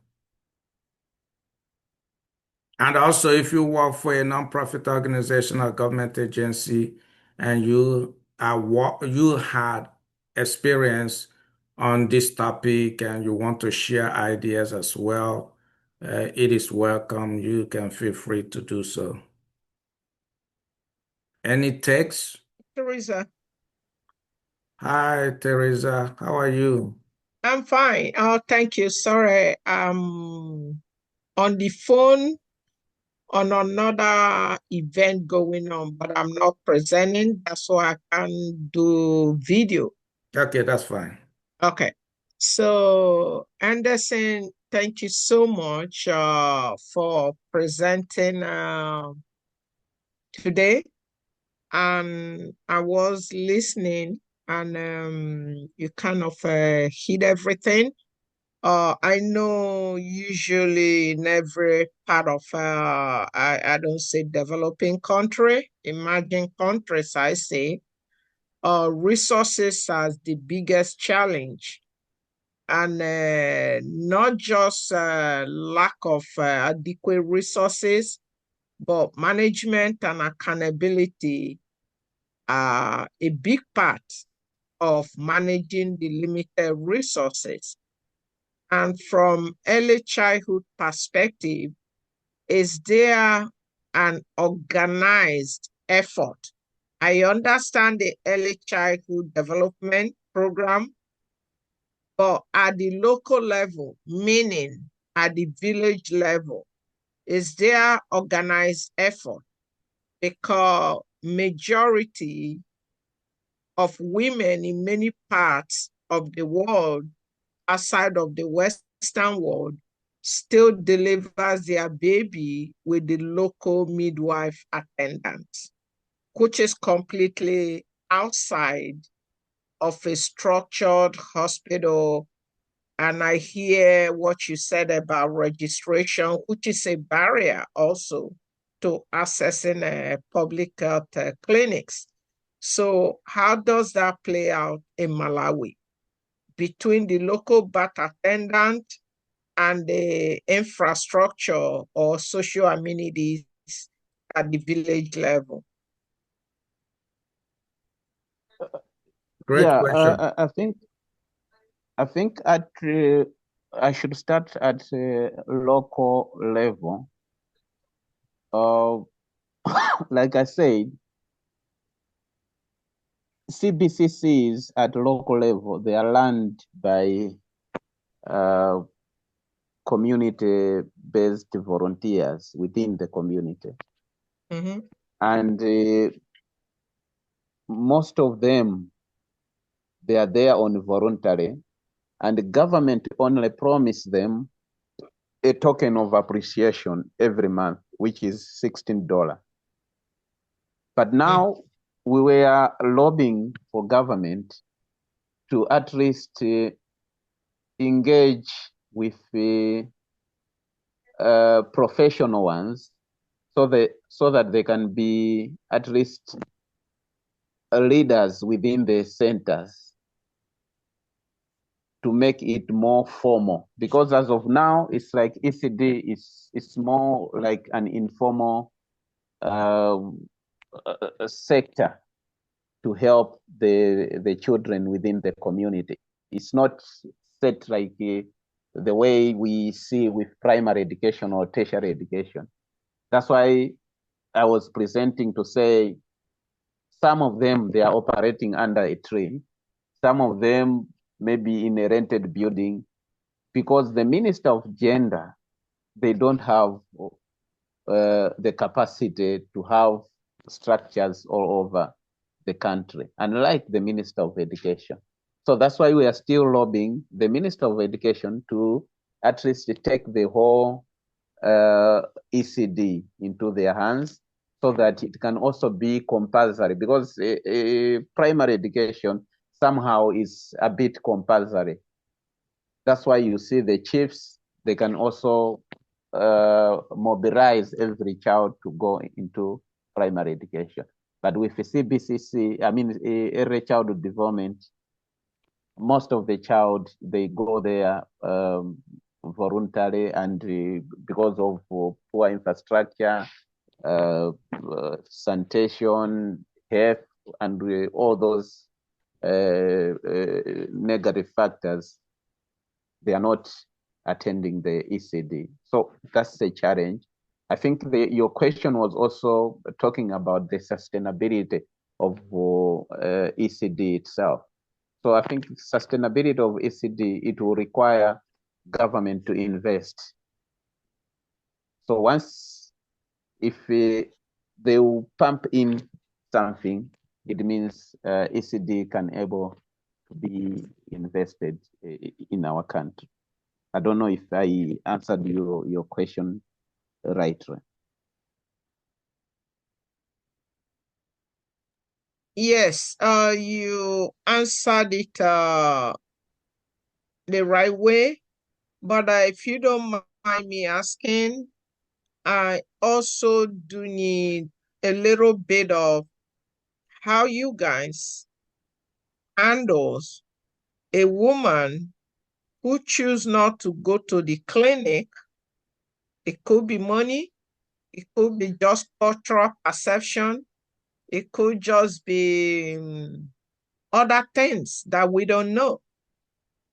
And also, if you work for a nonprofit organization or government agency and you had experience on this topic and you want to share ideas as well, it is welcome. You can feel free to do so. Any text?
Teresa,
Hi, Teresa. How are you?
I'm fine. Oh, thank you. Sorry, I'm on the phone on another event going on, but I'm not presenting. That's why I can do video.
Okay, that's fine.
Okay. So, Anderson, thank you so much for presenting today. And I was listening, and you kind of hit everything. I know usually in every part of, I don't say developing country, emerging countries, I say, resources as the biggest challenge. And not just lack of adequate resources, but management and accountability are a big part of managing the limited resources. And from early childhood perspective, is there an organized effort? I understand the early childhood development program, but at the local level, meaning at the village level, is there organized effort? Because majority of women in many parts of the world outside of the Western world still delivers their baby with the local midwife attendant, which is completely outside of a structured hospital. And I hear what you said about registration, which is a barrier also to accessing public health clinics. So, how does that play out in Malawi between the local birth attendant and the infrastructure or social amenities at the village level?
Great
Yeah,
question.
I think at I should start at local level. Like I said, CBCCs at local level, they are run by uh, community-based volunteers within the community.
Mm-hmm.
And most of them, they are there on voluntary, and the government only promise them a token of appreciation every month, which is $16. But now we were lobbying for government to at least engage with professional ones so that they can be at least leaders within the centers to make it more formal. Because as of now, it's like ECD is more like an informal sector to help the children within the community. It's not set like the way we see with primary education or tertiary education. That's why I was presenting to say some of them, they are operating under a tree. Some of them maybe in a rented building, because the Minister of Gender, they don't have the capacity to have structures all over the country, unlike the Minister of Education. So that's why we are still lobbying the Minister of Education to at least take the whole ECD into their hands so that it can also be compulsory, because primary education somehow is a bit compulsory. That's why you see the chiefs, they can also mobilize every child to go into primary education. But with CBCC, I mean, early childhood development, most of the child, they go there voluntarily, and because of poor infrastructure, sanitation, health, and all those negative factors, they are not attending the ECD. So that's a challenge. I think your question was also talking about the sustainability of ECD itself. So I think sustainability of ECD, it will require government to invest. So once, if they will pump in something, it means ECD can able to be invested in our country. I don't know if I answered your question right.
Yes, you answered it the right way. But if you don't mind me asking, I also do need a little bit of how you guys handles a woman who choose not to go to the clinic. It could be money, it could be just cultural perception, it could just be other things that we don't know,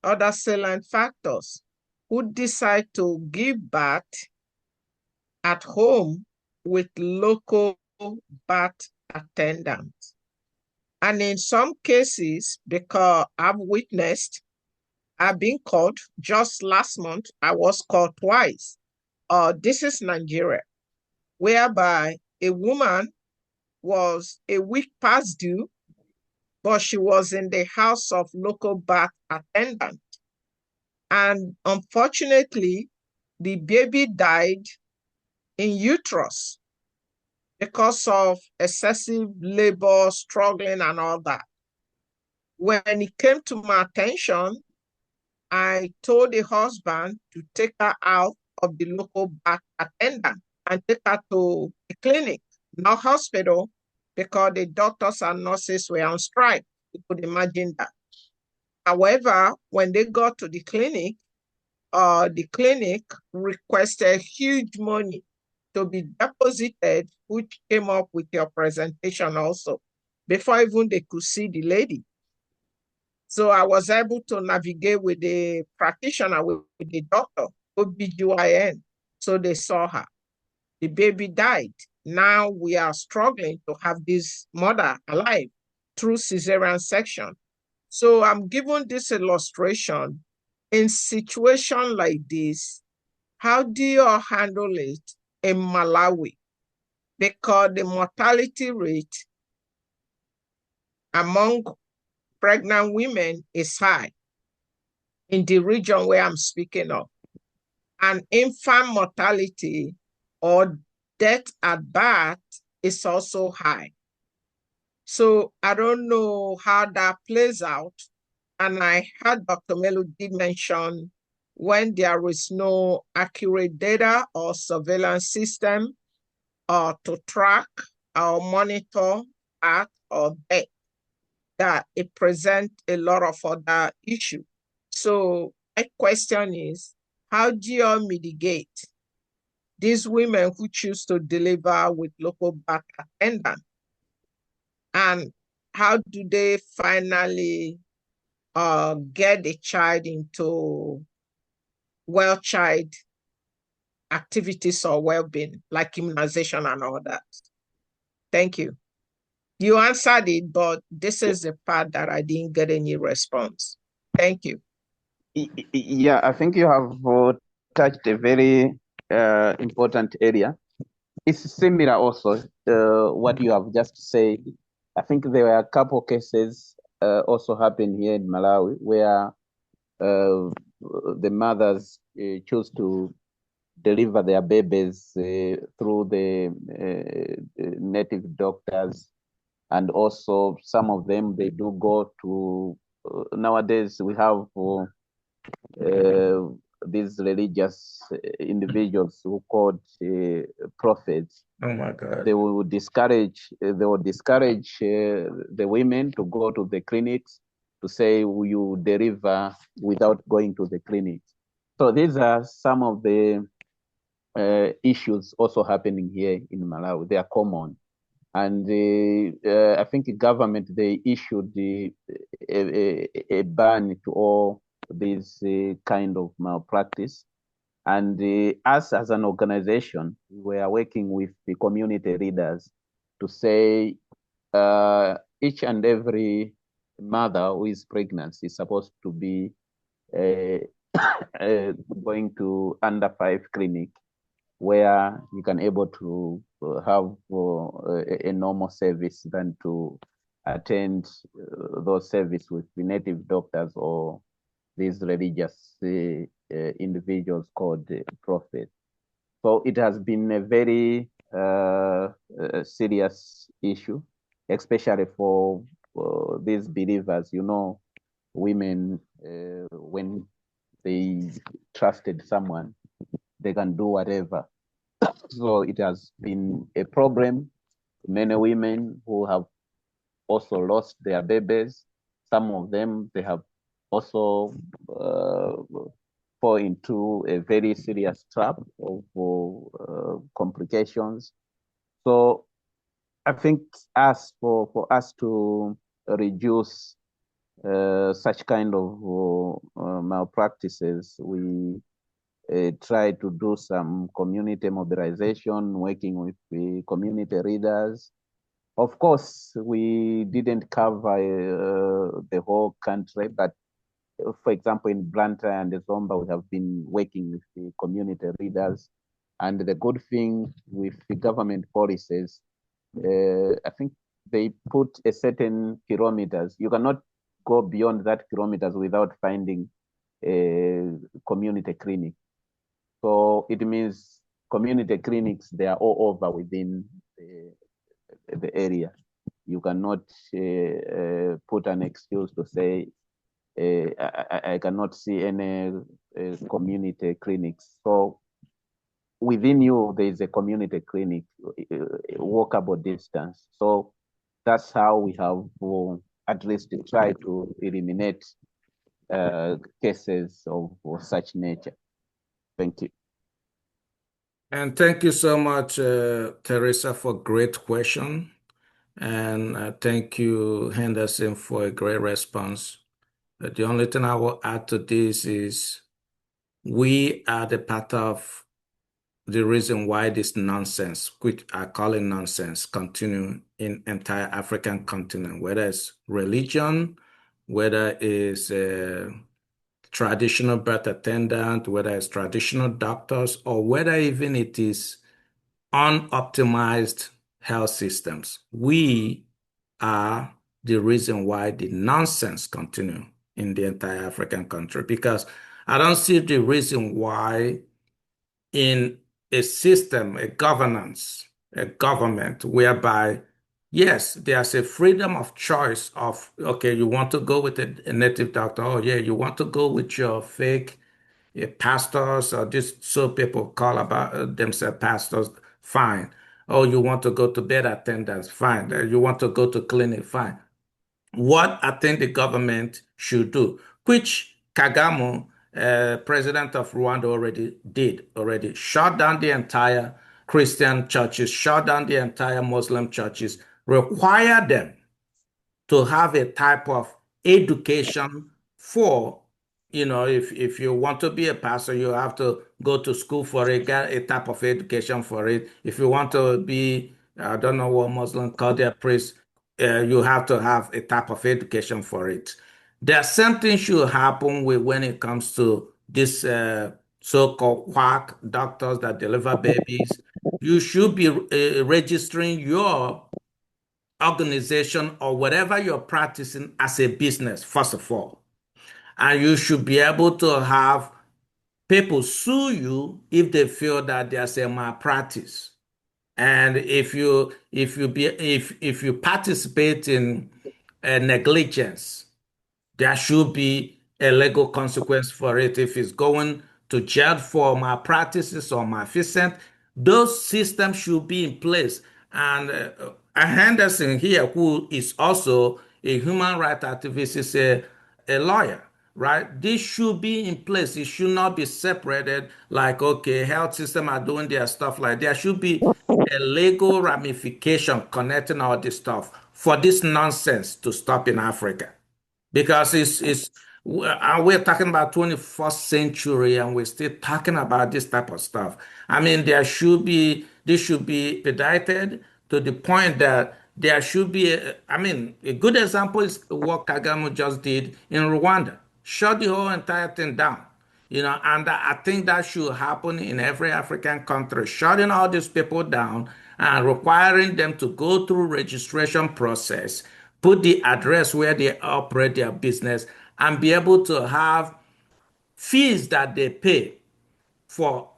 other salient factors, who decide to give birth at home with local birth attendants. And in some cases, because I've been called just last month, I was called twice. This is Nigeria, whereby a woman was a week past due, but she was in the house of local birth attendant. And unfortunately, the baby died in uterus because of excessive labor, struggling, and all that. When it came to my attention, I told the husband to take her out of the local birth attendant and take her to the clinic, not hospital, because the doctors and nurses were on strike. You could imagine that. However, when they got to the clinic requested huge money to be deposited, which came up with your presentation also, before even they could see the lady. So I was able to navigate with the practitioner, with the doctor, OBGYN. So they saw her. The baby died. Now we are struggling to have this mother alive through cesarean section. So I'm given this illustration. In situation like this, how do you handle it in Malawi? Because the mortality rate among pregnant women is high in the region where I'm speaking of. And infant mortality or death at birth is also high. So I don't know how that plays out. And I heard Dr. Melu did mention when there is no accurate data or surveillance system to track or monitor birth or death, that it presents a lot of other issues. So my question is, how do you mitigate these women who choose to deliver with local birth attendant? And how do they finally get the child into well-child activities or well-being, like immunization and all that? Thank you. You answered it, but this is the part that I didn't get any response. Thank you.
Yeah, I think you have touched a very important area. It's similar also, what you have just said. I think there were a couple cases also happened here in Malawi where the mothers choose to deliver their babies through the native doctors. And also some of them, they do go to, nowadays we have these religious individuals who called prophets.
Oh my God.
They will discourage the women to go to the clinics to say you deliver without going to the clinic. So these are some of the issues also happening here in Malawi. They are common. And I think the government, they issued a ban to all these kind of malpractice. And us as an organization, we are working with the community leaders to say each and every mother who is pregnant is supposed to be uh, going to under 5 clinic where you can able to have a normal service than to attend those service with the native doctors or these religious individuals called prophets. So it has been a very serious issue, especially for these believers. You know, women, when they trusted someone, they can do whatever. So it has been a problem. Many women who have also lost their babies. Some of them, they have also fall into a very serious trap of complications. So I think for us to reduce such kind of malpractices, we try to do some community mobilization, working with the community leaders. Of course, we didn't cover the whole country, but for example, in Blantyre and Zomba, we have been working with the community leaders. And the good thing with the government policies, I think they put a certain kilometers. You cannot go beyond that kilometers without finding a community clinic. So it means community clinics, they are all over within the area. You cannot put an excuse to say, I cannot see any community clinics. So within you, there is a community clinic, walkable distance. So that's how we have at least tried to eliminate cases of such nature. Thank you.
And thank you so much, Teresa, for great question. And thank you, Henderson, for a great response. The only thing I will add to this is we are the part of the reason why this nonsense, which I call it nonsense, continue in entire African continent, whether it's religion, whether it's traditional birth attendant, whether it's traditional doctors, or whether even it is unoptimized health systems. We are the reason why the nonsense continue in the entire African country, because I don't see the reason why in a system, a governance, a government whereby, yes, there's a freedom of choice of, okay, you want to go with a native doctor. Oh, yeah, you want to go with your fake pastors or this, so people call about themselves pastors, fine. Oh, you want to go to bed attendants, fine. You want to go to clinic, fine. What I think the government should do, which Kagame, president of Rwanda, already shut down the entire Christian churches, shut down the entire Muslim churches, require them to have a type of education for, if you want to be a pastor, you have to go to school for it, get a type of education for it. If you want to be, I don't know what Muslim call their priest, you have to have a type of education for it. There's something should happen with when it comes to this so-called quack doctors that deliver babies. You should be registering your organization or whatever you're practicing as a business, first of all. And you should be able to have people sue you if they feel that there's a malpractice. And if you participate in negligence, there should be a legal consequence for it. If it's going to jail for malpractices or malfeasance, those systems should be in place. And Henderson here, who is also a human rights activist, is a lawyer, right? This should be in place. It should not be separated like, okay, health system are doing their stuff like there should be a legal ramification connecting all this stuff for this nonsense to stop in Africa. Because it's We're talking about 21st century and we're still talking about this type of stuff. I mean, this should be pediated to the point that there should be, I mean, a good example is what Kagame just did in Rwanda. Shut the whole entire thing down. And I think that should happen in every African country, shutting all these people down and requiring them to go through registration process, put the address where they operate their business, and be able to have fees that they pay for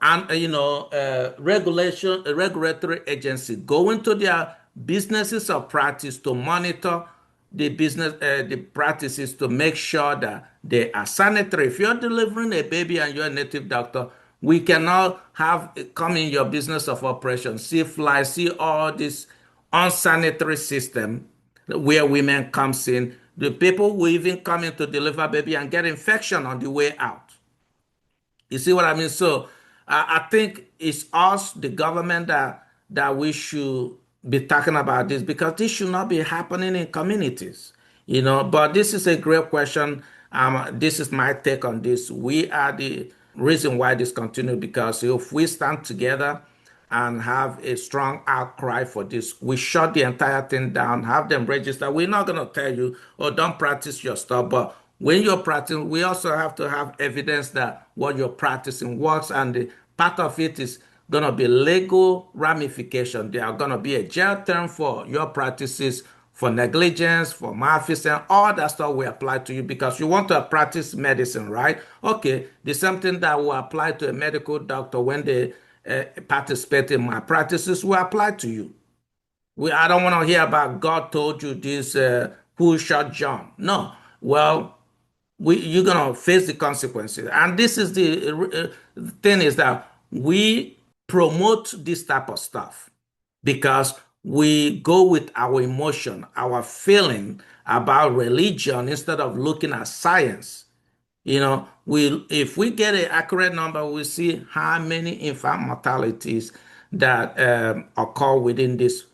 regulatory agency going to their businesses of practice to monitor the practices to make sure that they are sanitary. If you're delivering a baby and you're a native doctor, we cannot have come in your business of operation, see flies, see all this unsanitary system where women comes in. The people will even come in to deliver baby and get infection on the way out. You see what I mean? So I think it's us, the government, that we should be talking about this because this should not be happening in communities. But this is a great question. This is my take on this. We are the reason why this continues because if we stand together and have a strong outcry for this. We shut the entire thing down, have them register. We're not going to tell you, oh, don't practice your stuff. But when you're practicing, we also have to have evidence that what you're practicing works. And part of it is going to be legal ramification. There are going to be a jail term for your practices, for negligence, for malfeasance, all that stuff will apply to you because you want to practice medicine, right? Okay, the same thing that will apply to a medical doctor when they participate in my practices will apply to you. I don't want to hear about God told you this, who shot John. No. Well, you're going to face the consequences. And this is the thing is that we promote this type of stuff because we go with our emotion, our feeling about religion instead of looking at science. If we get an accurate number, we see how many infant mortalities that occur within this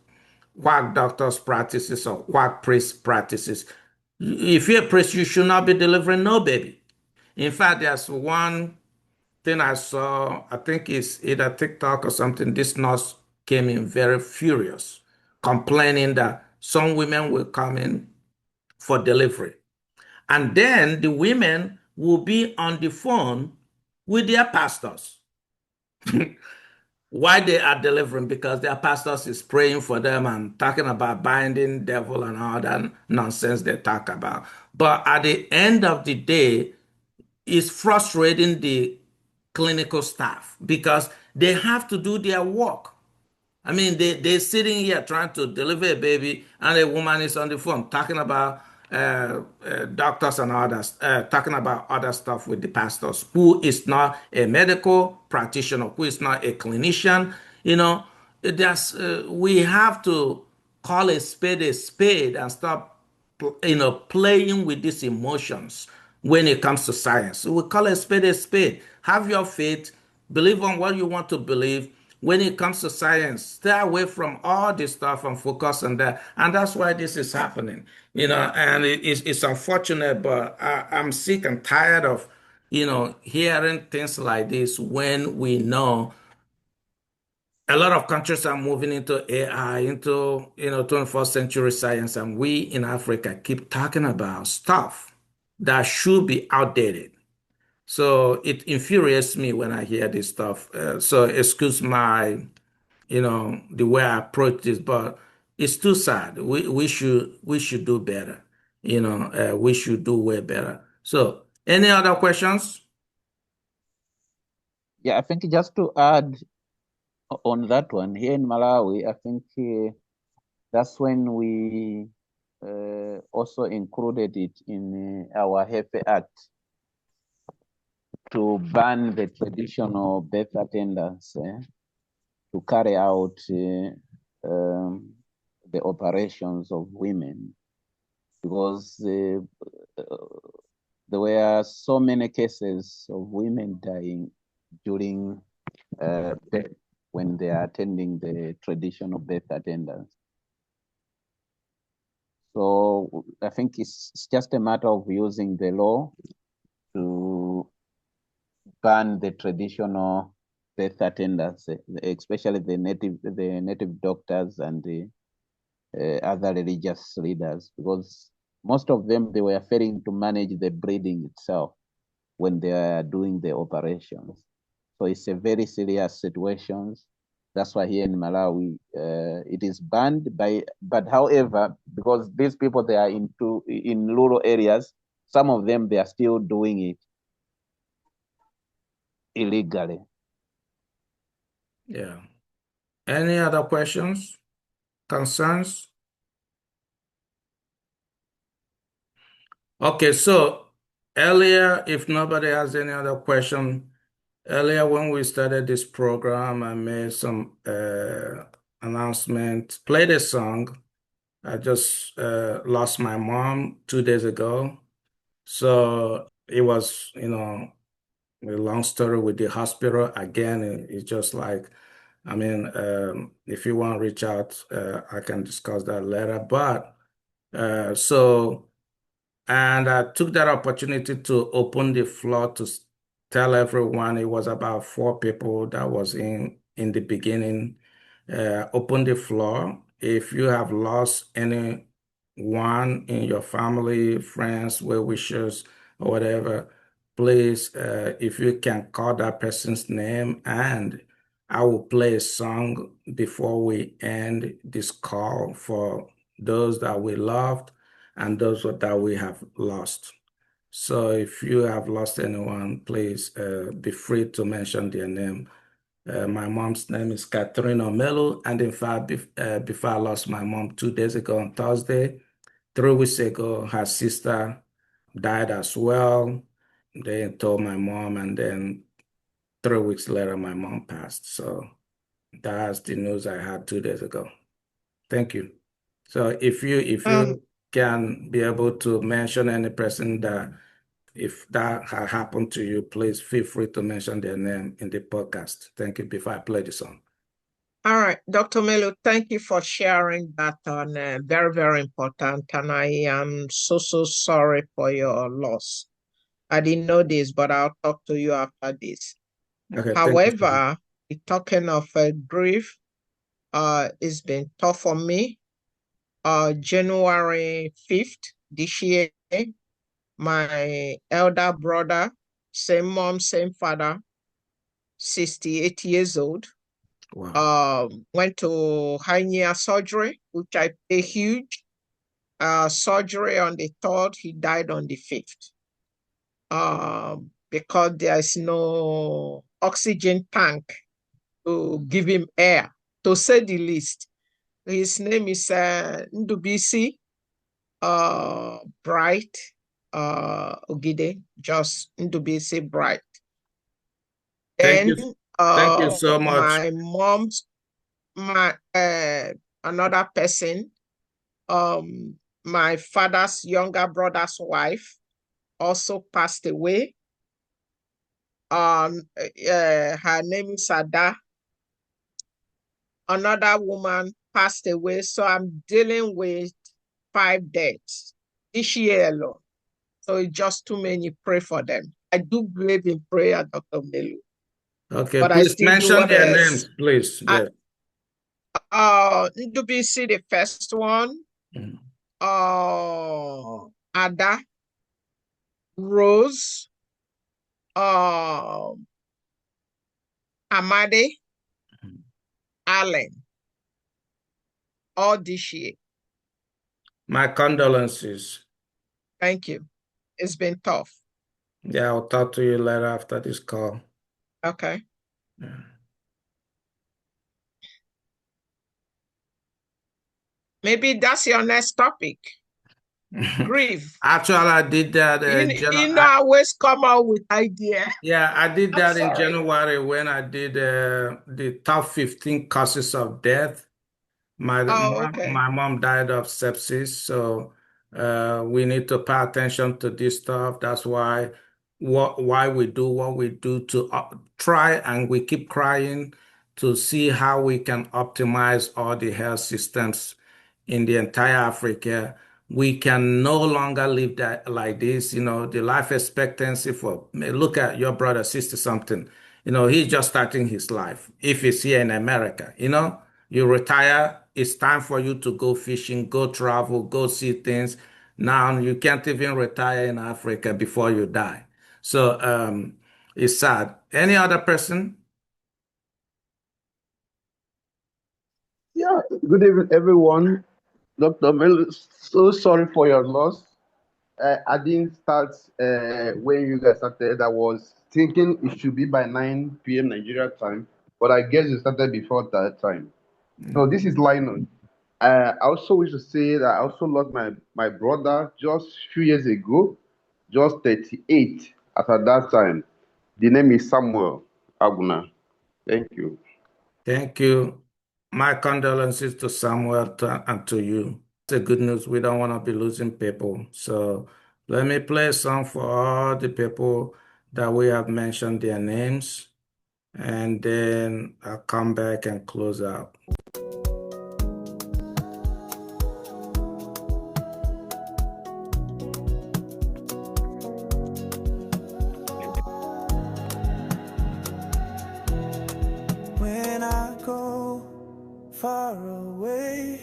quack doctors' practices or quack priest practices. If you're a priest, you should not be delivering no baby. In fact, there's one thing I saw, I think it's either TikTok or something. This nurse came in very furious, complaining that some women will come in for delivery. And then the women will be on the phone with their pastors. Why they are delivering? Because their pastors is praying for them and talking about binding devil and all that nonsense they talk about. But at the end of the day, it's frustrating the clinical staff because they have to do their work. I mean, they're sitting here trying to deliver a baby, and a woman is on the phone talking about doctors and others, talking about other stuff with the pastors, who is not a medical practitioner, who is not a clinician. We have to call a spade and stop, playing with these emotions when it comes to science. So we call a spade a spade. Have your faith, believe on what you want to believe. When it comes to science, stay away from all this stuff and focus on that. And that's why this is happening, and it's unfortunate, but I'm sick and tired of, hearing things like this when we know a lot of countries are moving into AI, into 21st century science, and we in Africa keep talking about stuff that should be outdated. So it infuriates me when I hear this stuff. So excuse my, the way I approach this, but it's too sad. We should do better. We should do way better. So any other questions?
Yeah, I think just to add on that one, here in Malawi, I think that's when we also included it in our Hefe Act to ban the traditional birth attendants to carry out the operations of women, because there were so many cases of women dying during birth when they are attending the traditional birth attendants. So I think it's just a matter of using the law to ban the traditional death attendants, especially the native doctors and the other religious leaders, because most of them, they were failing to manage the breeding itself when they are doing the operations. So it's a very serious situation. That's why here in Malawi, it is banned but however, because these people, they are in rural areas, some of them, they are still doing it illegally.
Yeah. Any other questions, concerns? Okay, so earlier, if nobody has any other question, earlier when we started this program, I made some announcement, played a song. I just lost my mom 2 days ago. So it was, a long story with the hospital. Again, it's just like, I mean, if you want to reach out, I can discuss that later. But so, and I took that opportunity to open the floor to tell everyone. It was about 4 people that was in the beginning. Open the floor. If you have lost anyone in your family, friends, well wishers, or whatever, please, if you can call that person's name, and I will play a song before we end this call for those that we loved and those that we have lost. So if you have lost anyone, please be free to mention their name. My mom's name is Catherine Omelu, and in fact, before I lost my mom 2 days ago on Thursday, 3 weeks ago, her sister died as well. They told my mom, and then 3 weeks later, my mom passed. So that's the news I had 2 days ago. Thank you. So if you can be able to mention any person that if that had happened to you, please feel free to mention their name in the podcast. Thank you. Before I play the song.
All right, Dr. Melo, thank you for sharing that on very, very important. And I am so, so sorry for your loss. I didn't know this, but I'll talk to you after this.
Okay, thank you so much.
However, talking of grief, it's been tough for me. January 5th this year, my elder brother, same mom, same father, 68 years old,
Wow.
went to hernia surgery, which I pay huge. Surgery on the 3rd, he died on the 5th. Because there's no oxygen tank to give him air, to say the least. His name is Ndubisi Bright Ogide, just Ndubisi Bright.
Thank you.
Then
Thank you so much.
my mom's another person, my father's younger brother's wife also passed away. Her name is Ada. Another woman passed away, so I'm dealing with 5 deaths this year alone. So it's just too many. Pray for them. I do believe in prayer, Dr. Melu,
Okay,
but I
please
still do
mention
what
their names,
else.
please. Yes.
Ndubisi, the first one.
Mhm.
Ada, Rose, Amade, Allen, all this year.
My condolences.
Thank you. It's been tough.
Yeah, I'll talk to you later after this call.
Okay.
Yeah.
Maybe that's your next topic. Grief.
Actually, I did that
I always come out with idea.
yeah, I did
I'm
that in
sorry.
January when I did the top 15 causes of death.
Oh, okay.
My mom died of sepsis, so we need to pay attention to this stuff. That's why we do what we do to try, and we keep crying to see how we can optimize all the health systems in the entire Africa. We can no longer live that like this. The life expectancy for look at your brother, sister, something. He's just starting his life. If he's here in America, you retire, it's time for you to go fishing, go travel, go see things. Now you can't even retire in Africa before you die. So it's sad. Any other person?
Yeah, good evening, everyone. Dr. Omelu, so sorry for your loss. I didn't start when you guys started. I was thinking it should be by 9 p.m. Nigeria time, but I guess you started before that time. So this is Lionel. I also wish to say that I also lost my brother just a few years ago, just 38 at that time. The name is Samuel Aguna. Thank you.
Thank you. My condolences to Samuel and to you. The good news, we don't want to be losing people. So let me play a song for all the people that we have mentioned their names, and then I'll come back and close out.
When I go far away,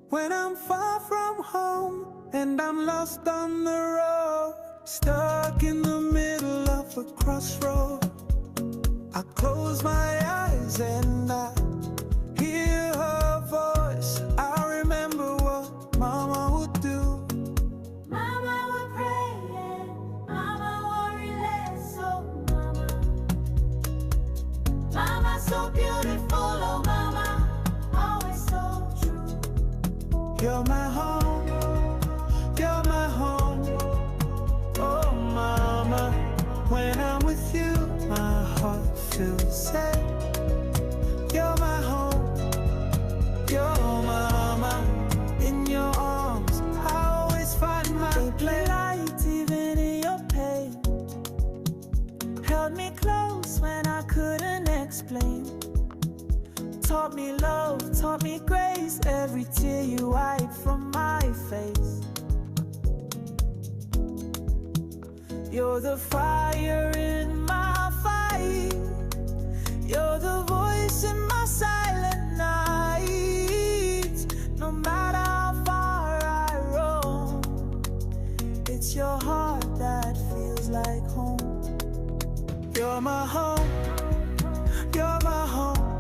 when I'm far from home and I'm lost on the road, stuck in the middle of a crossroad, I close my eyes and I hear her voice. I remember what Mama would do. Mama would pray and Mama would relate. So Mama so beautiful, oh Mama, always so true. You're my home, you're my home, oh Mama. When I'm with you, my heart feels safe. You're my home, you're Mama. In your arms, I always find my place. Light even in your pain. Held me close when I couldn't explain. Taught me love, taught me grace. Every tear you wipe from my face. You're the fire in my fight. You're the voice in my silent nights. No matter how far I roam, it's your heart that feels like home. You're my home, you're my home,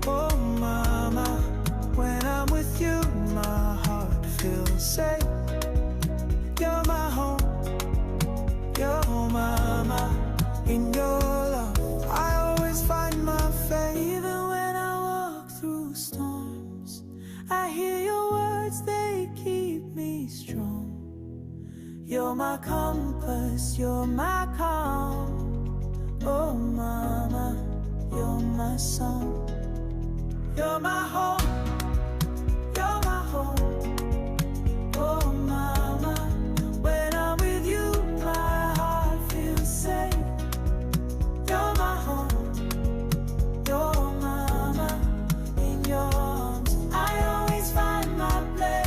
oh Mama. When I'm with you, my heart feels safe. You're my home, you're Mama. In your love, I always find my faith. Even when I walk through storms, I hear your words, they keep me strong. You're my compass, you're my calm, oh Mama, you're my song. You're my home, you're my home, oh Mama. When I'm with you, my heart feels safe. You're my home, you're Mama. In your arms, I always find my place.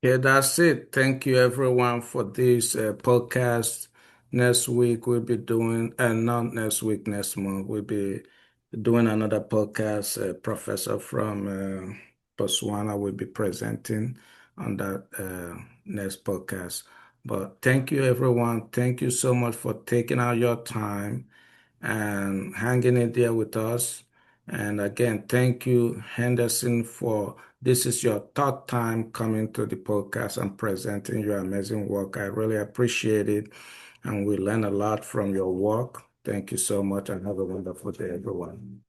Yeah, that's it. Thank you everyone for this podcast. Next week we'll be doing, and not next week, next month, we'll be doing another podcast. A professor from Botswana will be presenting on that next podcast. But thank you everyone. Thank you so much for taking out your time and hanging in there with us. And again, thank you, Henderson, for this is your third time coming to the podcast and presenting your amazing work. I really appreciate it. And we learn a lot from your work. Thank you so much and have a wonderful day, everyone.